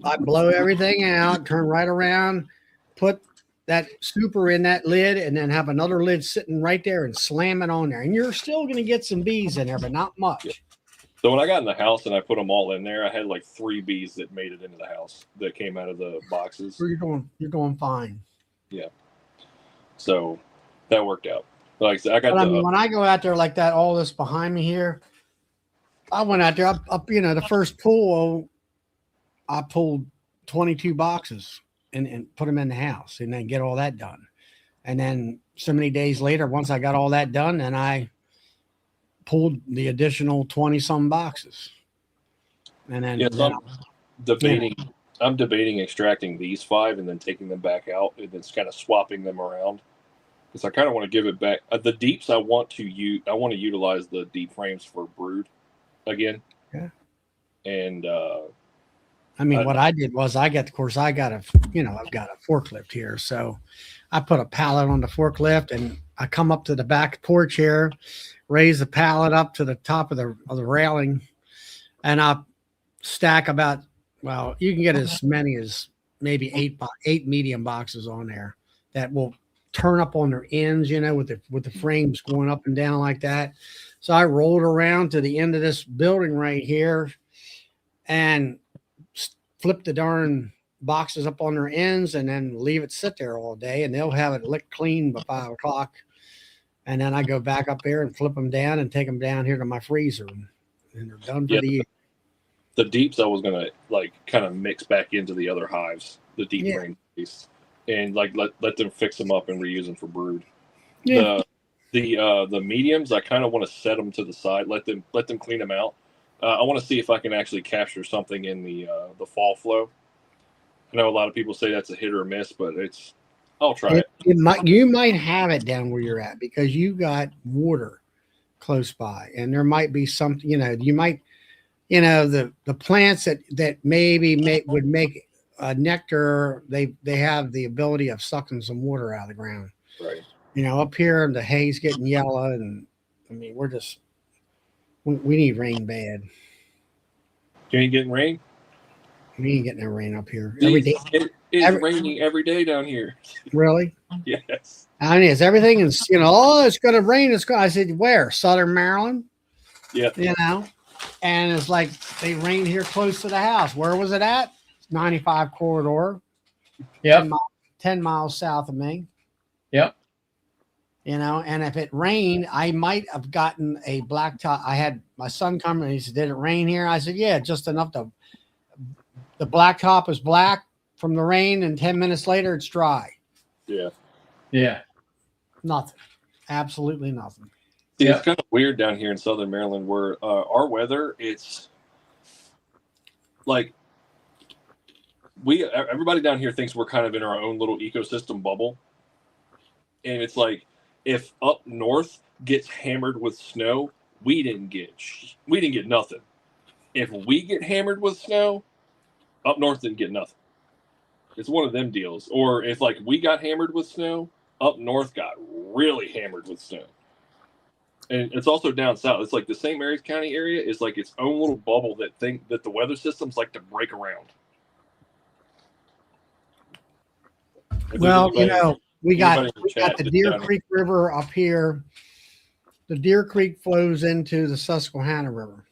I blow everything out, turn right around, put that super in that lid, and then have another lid sitting right there and slam it on there. And you're still going to get some bees in there, but not much. Yeah. So when I got in the house and I put them all in there, I had like 3 bees that made it into the house that came out of the boxes. So you're doing fine. Yeah. So that worked out. Like I got. But I mean, when I go out there like that, all this behind me here, I went out there up, you know, the first pull, I pulled 22 boxes and put them in the house, and then get all that done. And then so many days later, once I got all that done, then I pulled the additional 20 some boxes. And then, I'm debating extracting these 5 and then taking them back out and then kind of swapping them around. Because I kind of want to give it back. The deeps I want to utilize the deep frames for brood again. Yeah. And I mean, what I did was I've got a forklift here. So I put a pallet on the forklift, and I come up to the back porch here, raise the pallet up to the top of the railing, and I stack about, well, you can get as many as maybe eight medium boxes on there that will turn up on their ends, with the frames going up and down like that. So I rolled around to the end of this building right here and flip the darn boxes up on their ends and then leave it sit there all day, and they'll have it licked clean by 5 o'clock. And then I go back up there and flip them down and take them down here to my freezer, and they're done for Yeah, the year. The deeps I was gonna like kind of mix back into the other hives, the deep Yeah. grain piece, and like let them fix them up and reuse them for brood. Yeah. The mediums I kind of want to set them to the side, let them clean them out. I want to see if I can actually capture something in the fall flow. I know a lot of people say that's a hit or a miss, but I'll try it. You might have it down where you're at because you got water close by, and there might be something. You might, the plants that maybe would make nectar. They have the ability of sucking some water out of the ground. Right. Up here the hay's getting yellow, and I mean we need rain bad. You ain't getting rain? We ain't getting no rain up here every day. It's raining every day down here. Really? Yes. I mean, it's everything is, oh, it's going to rain. I said, where? Southern Maryland? Yeah. And it's like they rained here close to the house. Where was it at? 95 corridor. Yep. 10 miles south of me. Yep. And if it rained, I might have gotten a blacktop. I had my son come and he said, did it rain here? I said, yeah, just enough to, the blacktop is black from the rain, and 10 minutes later it's dry. Yeah. Yeah. Nothing. Absolutely nothing. See, it's kind of weird down here in Southern Maryland where our weather, it's like everybody down here thinks we're kind of in our own little ecosystem bubble. And it's like, if up north gets hammered with snow, we didn't get nothing. If we get hammered with snow, up north didn't get nothing. It's one of them deals. Or if like we got hammered with snow, up north got really hammered with snow. And it's also down south. It's like the St. Mary's County area is like its own little bubble that the weather systems like to break around. Well, we got the Deer Creek River up here. The Deer Creek flows into the Susquehanna River.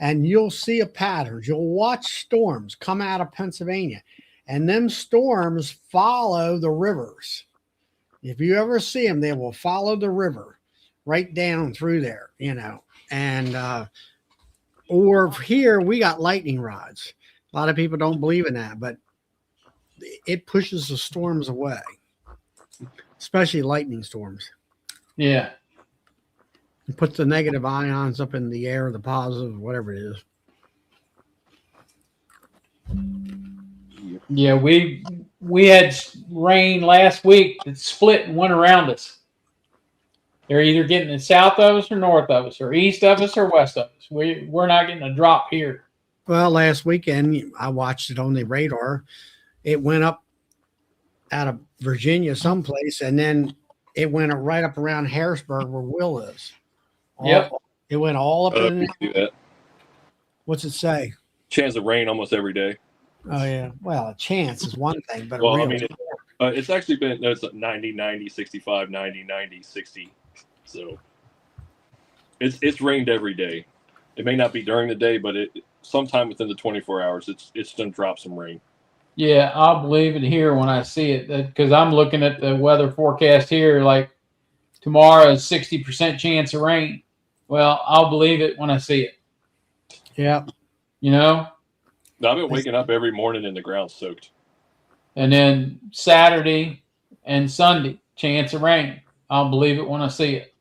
And you'll see a pattern. You'll watch storms come out of Pennsylvania. And them storms follow the rivers. If you ever see them, they will follow the river right down through there, And or here we got lightning rods. A lot of people don't believe in that, but it pushes the storms away, especially lightning storms. Yeah. It puts the negative ions up in the air, the positive, whatever it is. Yeah, we had rain last week that split and went around us. They're either getting it south of us or north of us, or east of us or west of us. We're not getting a drop here. Well, last weekend I watched it on the radar. It went up out of Virginia someplace, and then it went right up around Harrisburg where Will is. Yep. It went all up in do that. What's it say? Chance of rain almost every day. Oh, yeah. Well, a chance is one thing, but Well, I mean, it's actually been, it's 90, 90, 65, 90, 90, 60. So it's rained every day. It may not be during the day, but sometime within the 24 hours, it's going to drop some rain. Yeah, I'll believe it here when I see it, because I'm looking at the weather forecast here, like tomorrow is 60% chance of rain. Well, I'll believe it when I see it. Yeah. I've been waking up every morning and the ground's soaked. And then Saturday and Sunday, chance of rain. I'll believe it when I see it.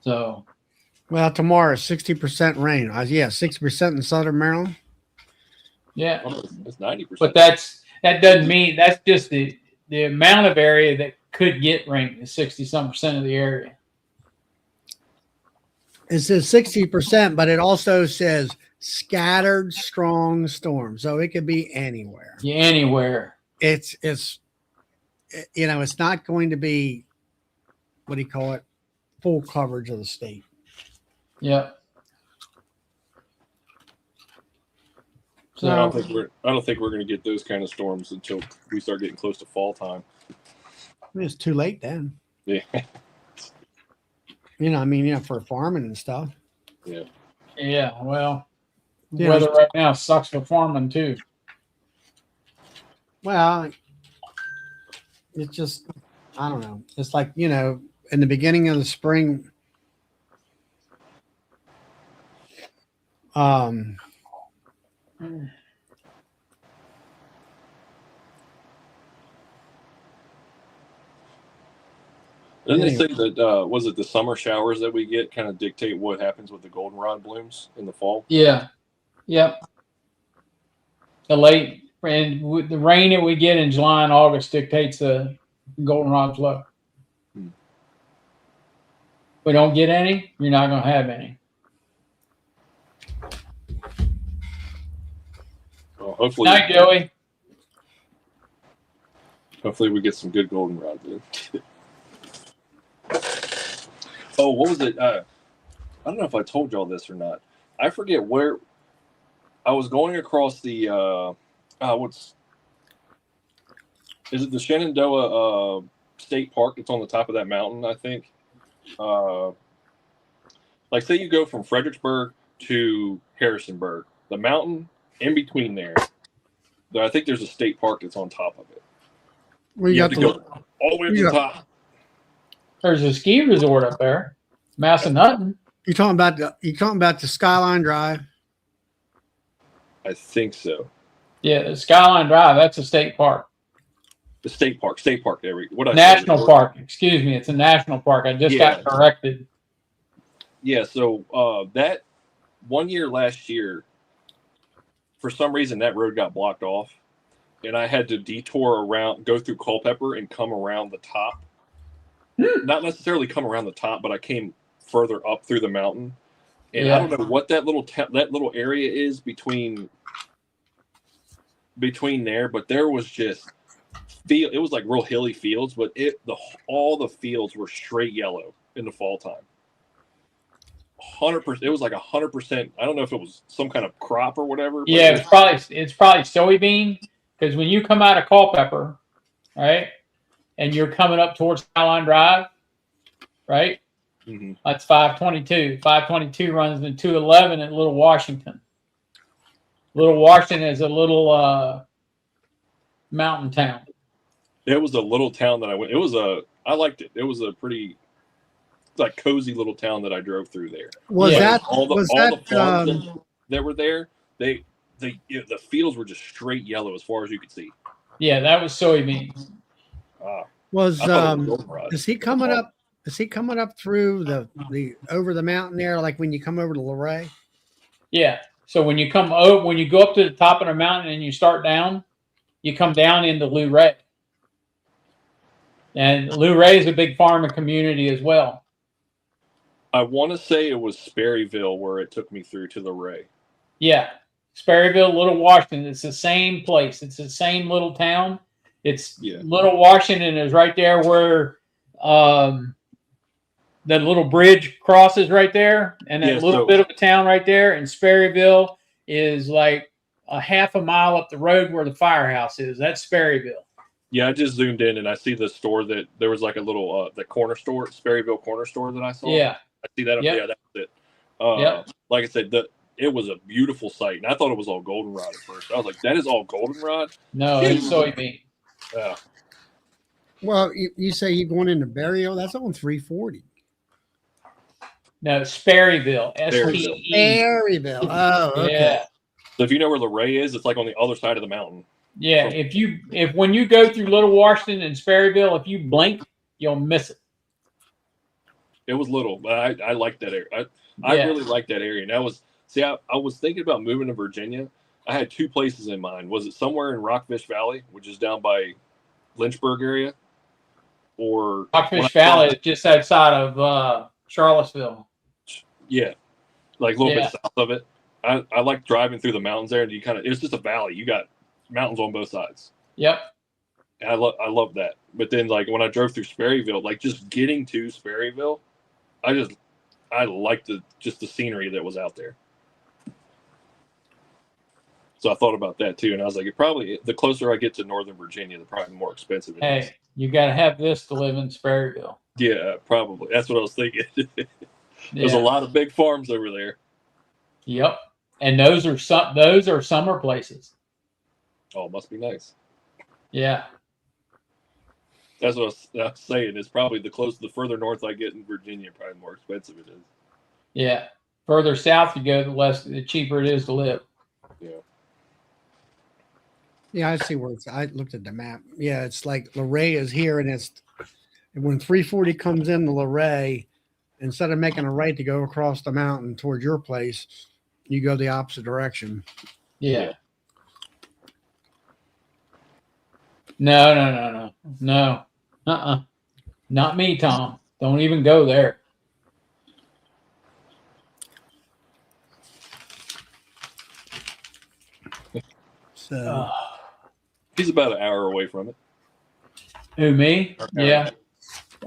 So. Well, tomorrow is 60% rain. 60% in Southern Maryland. Yeah. It's 90%. But that doesn't mean, that's just the amount of area that could get rain is 60-some% of the area. It says 60%, but it also says scattered strong storms. So it could be anywhere. Yeah, anywhere. It's not going to be, what do you call it? Full coverage of the state. Yeah. So I don't think we're going to get those kind of storms until we start getting close to fall time. It's too late then. Yeah. You know, I mean, you know, for farming and stuff. Yeah. yeah, well, Yeah. weather right now sucks for farming too. Well, it's just, I don't know. It's like, you know, in the beginning of the spring, Didn't they say that was it the summer showers that we get kind of dictate what happens with the goldenrod blooms in the fall? Yeah, yep. The late and with the rain that we get in July and August dictates the goldenrod flow. Hmm. If we don't get any, you're not going to have any. Well, hopefully, Night, Joey. hopefully we get some good goldenrod. Oh, what was it? I don't know if I told y'all this or not. I forget where I was going across the is it the Shenandoah State Park that's on the top of that mountain, I think. Like say you go from Fredericksburg to Harrisonburg, the mountain in between there. I think there's a state park that's on top of it. we You got have to go all the way up to the Yeah. top. There's a ski resort up there, Massanutten. you talking about the Skyline Drive. I think so. Yeah, the Skyline Drive. That's a state park. The state park. There we go. What National park. Excuse me. It's a national park. I just got corrected. Yeah. So that 1 year last year, for some reason that road got blocked off, and I had to detour around, go through Culpeper, and come around the top. Not necessarily come around the top, but I came further up through the mountain, and I don't know what that little area is between there, but there was just it was like real hilly fields, but all the fields were straight yellow in the fall time. 100%. It was like 100%. I don't know if it was some kind of crop or whatever. But Yeah, it's probably soybean, because when you come out of Culpeper, right, and you're coming up towards Skyline Drive, right, that's 522. 522 runs into 211 at Little Washington. Little Washington is a little mountain town. It was a little town that I went. I liked it. It was a pretty like cozy little town that I drove through there. Was that all the farms that were there? The fields were just straight yellow as far as you could see. Yeah, that was soybeans. Is he coming up? Is he coming up through the over the mountain there, like when you come over to Luray? Yeah. So when you go up to the top of the mountain and you start down, you come down into Luray. And Luray is a big farming community as well. I want to say it was Sperryville where it took me through to Luray. Yeah. Sperryville, Little Washington. It's the same place. It's the same little town. Little Washington is right there where that little bridge crosses right there, and that bit of a town right there. And Sperryville is like a half a mile up the road where the firehouse is. That's Sperryville. Yeah, I just zoomed in and I see the store that there was like a little the corner store, Sperryville corner store that I saw. Yeah, I see that up there. That's it. Like I said, it was a beautiful site, and I thought it was all goldenrod at first. I was like, "That is all goldenrod." No, it's soybean. Yeah. Well, you say you're going into Burial. That's on 340. No, Sperryville. S-P-E. Sperryville. Oh, okay. Yeah. So if you know where Luray is, it's like on the other side of the mountain. Yeah. If when you go through Little Washington and Sperryville, if you blink, you'll miss it. It was little, but I liked that area. I really liked that area. And I was thinking about moving to Virginia. I had two places in mind. Was it somewhere in Rockfish Valley, which is down by Lynchburg area, or Rockfish Valley is just outside of Charlottesville. Yeah, like a little bit south of it. I like driving through the mountains there, and it's just a valley. You got mountains on both sides. Yep. And I love that. But then like when I drove through Sperryville, like just getting to Sperryville, I liked the scenery that was out there. So I thought about that too, and I was like, it probably the closer I get to Northern Virginia, the probably more expensive it is. Hey, you got to have this to live in Sperryville. Yeah, probably. That's what I was thinking. There's a Yeah. lot of big farms over there. Yep. And those are summer places. Oh, it must be nice. Yeah. That's what I was saying. It's probably the further north I get in Virginia, probably the more expensive it is. Yeah. Further south you go, the cheaper it is to live. Yeah. Yeah, I see where it's. I looked at the map. Yeah, it's like Luray is here, and it's when 340 comes in the Luray, instead of making a right to go across the mountain towards your place, you go the opposite direction. Yeah. No. Not me, Tom. Don't even go there. So He's about an hour away from it. Who, me? Yeah.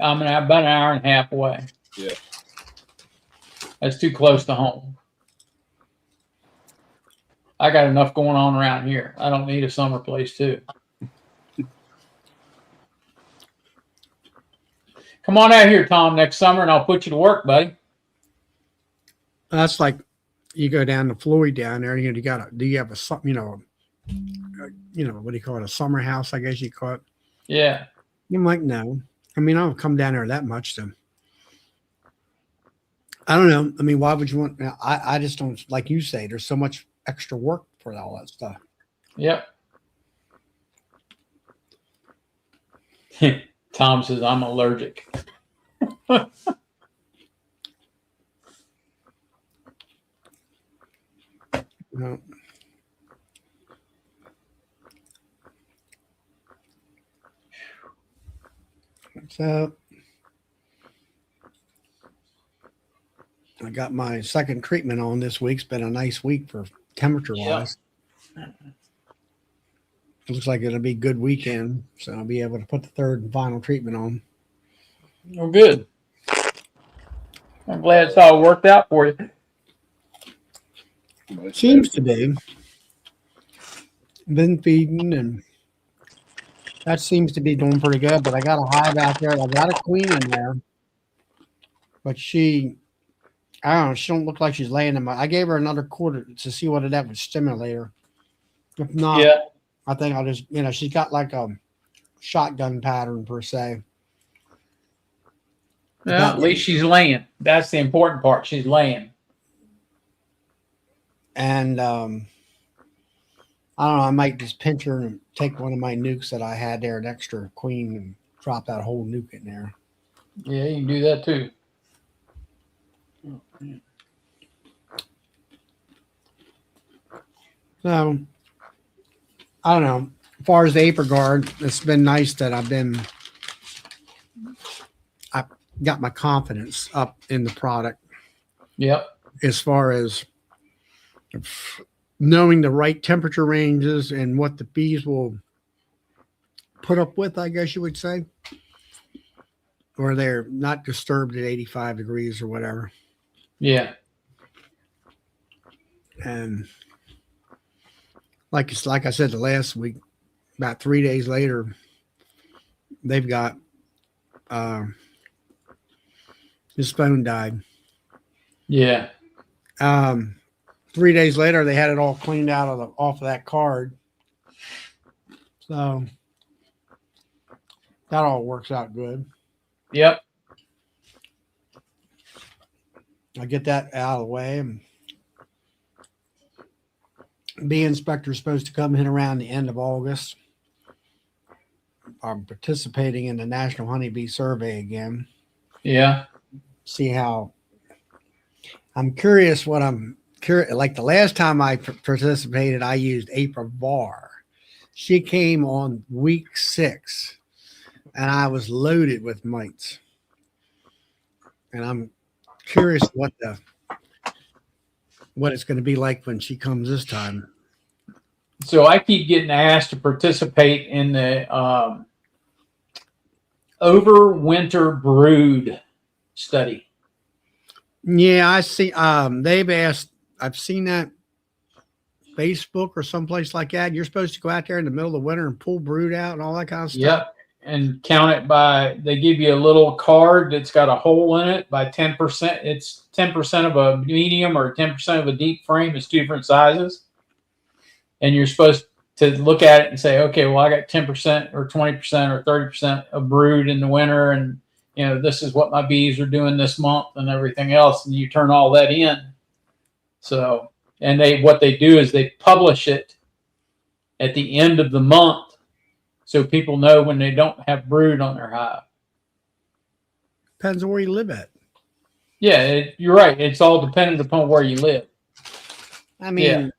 I'm about an hour and a half away. Yeah. That's too close to home. I got enough going on around here. I don't need a summer place too. Come on out here, Tom, next summer, and I'll put you to work, buddy. that's like you go down to Floyd down there. You got do you have what do you call it? A summer house, I guess you call it. Yeah. I'm like, no. I mean, I don't come down there that much, so I don't know. I mean, why would you want? I just don't, like you say. There's so much extra work for all that stuff. Yep. Tom says I'm allergic. No. So I got my second treatment on this week. It's been a nice week for temperature wise. It looks like it'll be a good weekend, so I'll be able to put the third and final treatment on. Well, good. I'm glad it's all worked out for you. Seems to be. Been feeding, and that seems to be doing pretty good. But I got a hive out there. I got a queen in there, but I don't know. She don't look like she's laying in my. I gave her another quarter to see what that would stimulate her. If not, Yeah. I think I'll just, she's got like a shotgun pattern per se. Well, at least she's laying. That's the important part. She's laying. And I don't know. I might just pinch her and take one of my nukes that I had there, an extra queen, and drop that whole nuke in there. Yeah, you can do that too. So I don't know. As far as the Aper Guard, it's been nice that I got my confidence up in the product. Yep. As far as knowing the right temperature ranges and what the bees will put up with, I guess you would say, or they're not disturbed at 85 degrees or whatever. Yeah. And like I said the last week, about 3 days later, they've got his phone died. Yeah. 3 days later, they had it all cleaned out off of that card. So that all works out good. Yep. I get that out of the way. And bee inspector is supposed to come in around the end of August. I'm participating in the National Honeybee Survey again. Yeah. See how I'm curious what I'm curious. Like the last time I participated, I used April Bar. She came on week 6 and I was loaded with mites. And I'm curious what it's going to be like when she comes this time. So I keep getting asked to participate in the overwinter brood study. Yeah, I see. They've asked. I've seen that Facebook or someplace like that. You're supposed to go out there in the middle of the winter and pull brood out and all that kind of stuff. Yep. And count it by, they give you a little card that's got a hole in it by 10%. It's 10% of a medium or 10% of a deep frame. It's two different sizes. And you're supposed to look at it and say, okay, well, I got 10% or 20% or 30% of brood in the winter. And, you know, this is what my bees are doing this month and everything else. And you turn all that in. So, and what they do is they publish it at the end of the month, so people know when they don't have brood on their hive. Depends on where you live at. Yeah, you're right. It's all dependent upon where you live. I mean,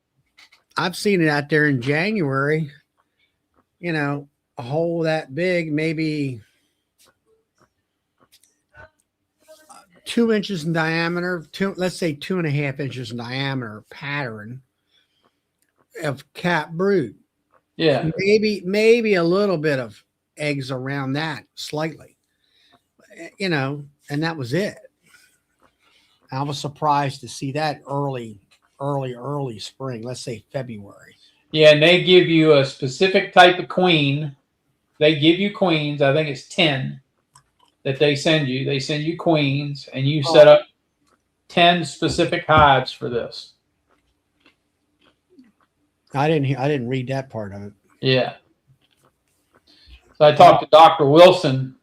I've seen it out there in January, you know, a hole that big, maybe 2 inches in diameter, let's say 2.5 inches in diameter pattern of cat brood. Yeah. Maybe a little bit of eggs around that slightly, you know, and that was it. I was surprised to see that early spring, let's say February. Yeah, and they give you a specific type of queen. They give you queens. I think it's 10 that they send you. They send you queens, and you set up 10 specific hives for this. I didn't read that part of it. Yeah. So I talked to Dr. Wilson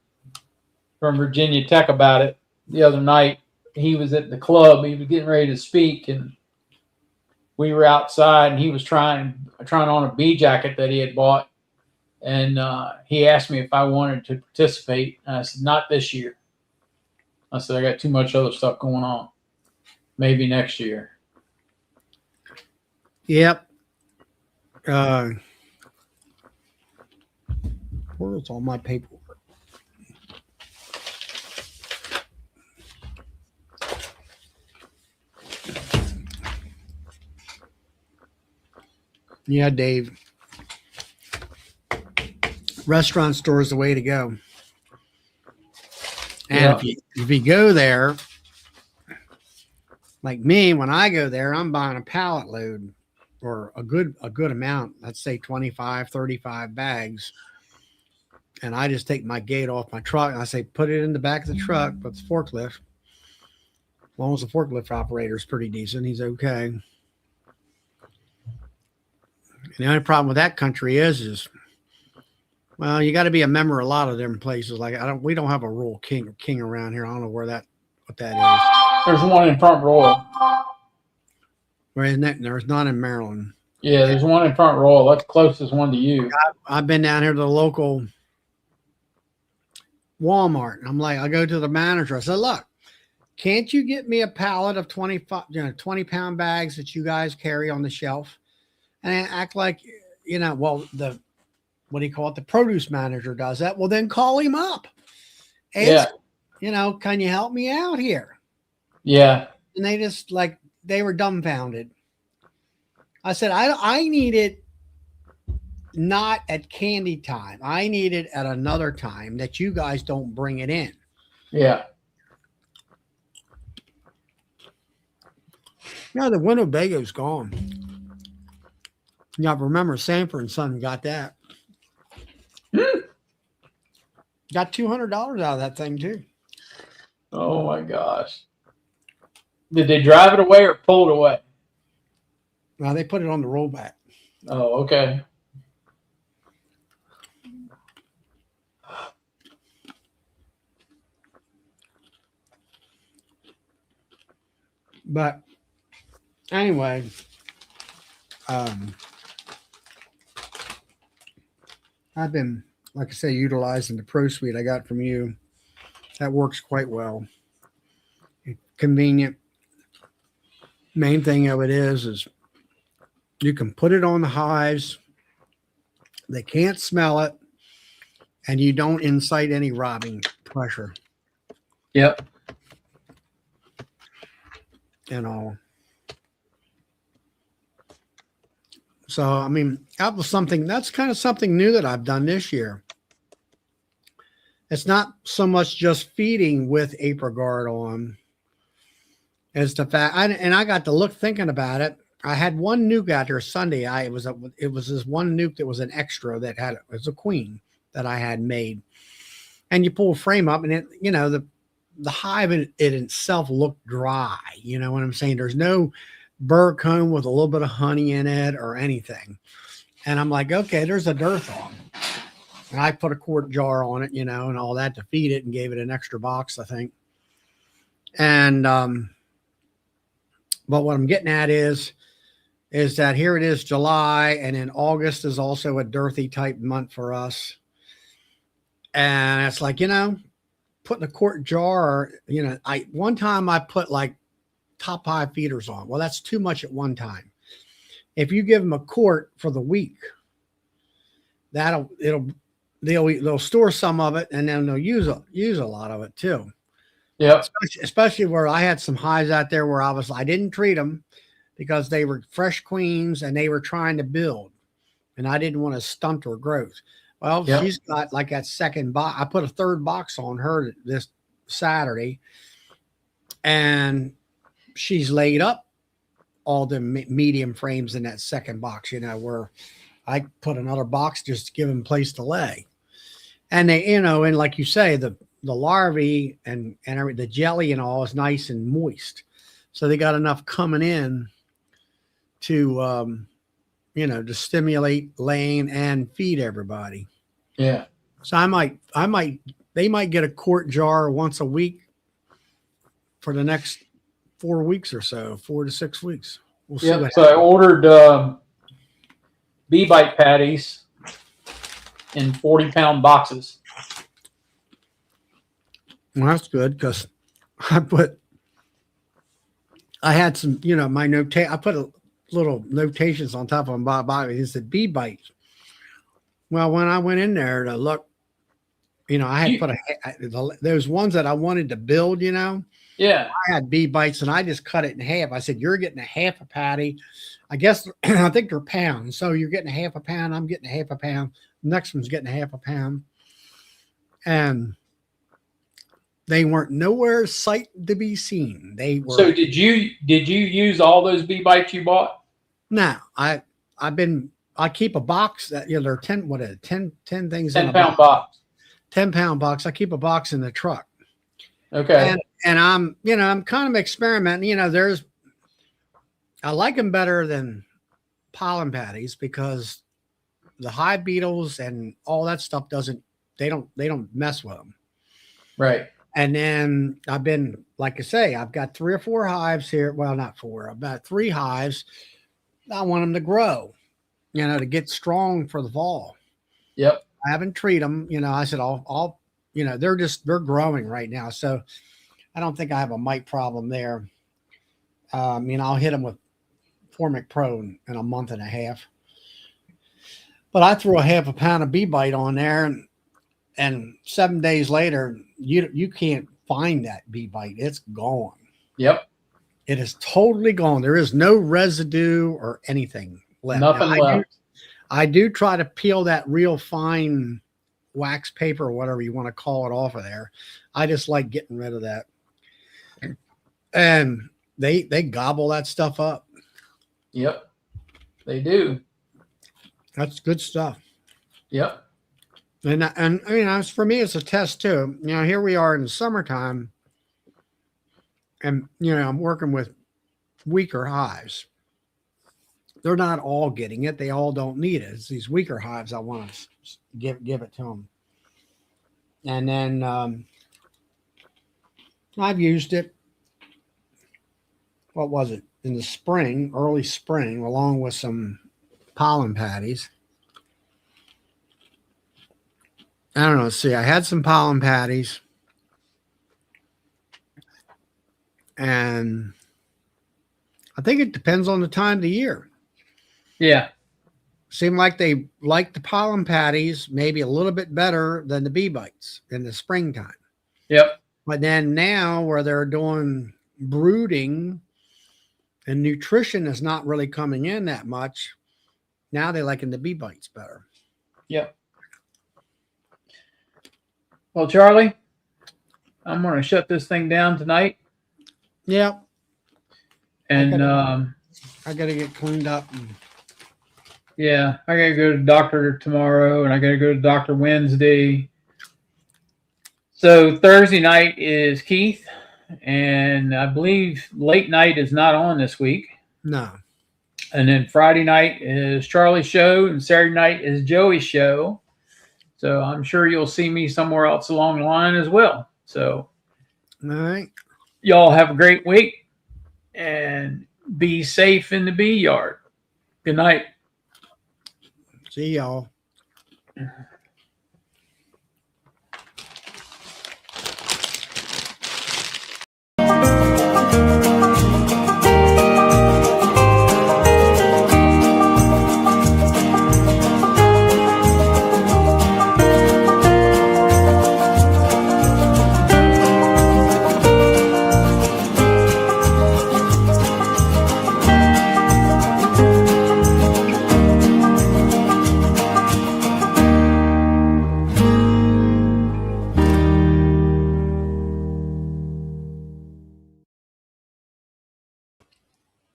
from Virginia Tech about it the other night. He was at the club. He was getting ready to speak, and we were outside, and he was trying on a bee jacket that he had bought. And he asked me if I wanted to participate. And I said, not this year. I said, I got too much other stuff going on. Maybe next year. Yep. Where's all my paperwork? Yeah, Dave. Restaurant store is the way to go. And if you go there, like me, when I go there, I'm buying a pallet load or a good amount. Let's say 25, 35 bags. And I just take my gate off my truck and I say, put it in the back of the truck with the forklift. As long as the forklift operator is pretty decent, he's okay. And the only problem with that country is well, you got to be a member of a lot of different places. Like we don't have a rural king around here. I don't know what that is. There's one in Front Royal. Where isn't that? There's none in Maryland. Yeah, there's one in Front Royal. That's the closest one to you. I've been down here to the local Walmart. And I'm like, I go to the manager. I said, look, can't you get me a pallet of 20-pound bags that you guys carry on the shelf? And I act like, well, what do you call it? The produce manager does that. Well, then call him up. Ask, can you help me out here? Yeah. And they just they were dumbfounded. I said, I need it not at candy time. I need it at another time that you guys don't bring it in. Yeah. Yeah, the Winnebago's gone. Yeah, remember Sanford and Son got that. Got $200 out of that thing too. Oh my gosh. Did they drive it away or pull it away? No, they put it on the rollback. Oh, okay. But anyway, I've been, like I say, utilizing the Pro Suite I got from you. That works quite well. Convenient. Main thing of it is you can put it on the hives. They can't smell it, and you don't incite any robbing pressure. Yep. And all. So, I mean, that's kind of something new that I've done this year. It's not so much just feeding with AprilGuard on. It's the fact, and I got to thinking about it. I had one nuke out there Sunday. It was this one nuke that was an extra that had it was a queen that I had made, and you pull a frame up, and it the hive in it itself looked dry. You know what I'm saying? There's no burr comb with a little bit of honey in it or anything, and I'm like, okay, there's a dearth on. And I put a quart jar on it, and all that to feed it, and gave it an extra box, I think. And but what I'm getting at is that here it is July, and then August is also a dearthy type month for us. And it's like, putting a quart jar, one time I put like top high feeders on. Well, that's too much at one time. If you give them a quart for the week, they'll store some of it, and then they'll use a lot of it too. Yeah. Especially where I had some hives out there where I didn't treat them because they were fresh queens and they were trying to build, and I didn't want to stunt her growth. Well, she's got like that second box. I put a third box on her this Saturday, and she's laid up all the medium frames in that second box, where I put another box just to give them place to lay. And they, and like you say, the larvae and the jelly and all is nice and moist. So they got enough coming in to, to stimulate laying and feed everybody. Yeah. So they might get a quart jar once a week for the next 4 weeks or so, 4 to 6 weeks. We'll see. So I ordered bee bite patties in 40-pound boxes. Well, that's good because I had some, my I put a little notations on top of my body. It said bee bites. Well, when I went in there to look, I had put those ones that I wanted to build, Yeah. I had bee bites and I just cut it in half. I said, you're getting a half a patty. I guess, I think they're pounds. So you're getting a half a pound. I'm getting a half a pound. The next one's getting a half a pound. And they weren't nowhere sight to be seen. They were. So did you use all those bee bites you bought? No, I keep a box that, there are 10 things 10-pound box. 10-pound box. I keep a box in the truck. Okay. And I'm kind of experimenting, I like them better than pollen patties because the hive beetles and all that stuff they don't mess with them. Right. And then I've been, like I say, I've got 3 or 4 hives here. Well, not 4, I've got 3 hives. I want them to grow, to get strong for the fall. Yep. I haven't treated them. I said, I'll they're growing right now. So I don't think I have a mite problem there. I'll hit them with Formic Pro in a month and a half. But I threw a half a pound of bee bite on there, and 7 days later, you can't find that bee bite. It's gone. Yep. It is totally gone. There is no residue or anything left. Nothing left. I do try to peel that real fine wax paper or whatever you want to call it off of there. I just like getting rid of that. And they gobble that stuff up. Yep. They do. That's good stuff. Yep. And for me, it's a test too. Here we are in the summertime, and I'm working with weaker hives. They're not all getting it. They all don't need it. It's these weaker hives I want to give it to them. And then I've used it. What was it? In the spring, early spring, along with some pollen patties. I don't know. See, I had some pollen patties. And I think it depends on the time of the year. Yeah. Seemed like they liked the pollen patties maybe a little bit better than the bee bites in the springtime. Yep. But then now where they're doing brooding and nutrition is not really coming in that much, now they're liking the bee bites better. Yep. Well, Charlie, I'm going to shut this thing down tonight. Yep. And I got to get cleaned up. Yeah, I gotta go to the doctor tomorrow, and I gotta go to the doctor Wednesday. So Thursday night is Keith, and I believe late night is not on this week. No. And then Friday night is Charlie's show, and Saturday night is Joey's show. So I'm sure you'll see me somewhere else along the line as well. So All right. y'all have a great week, and be safe in the bee yard. Good night. See y'all.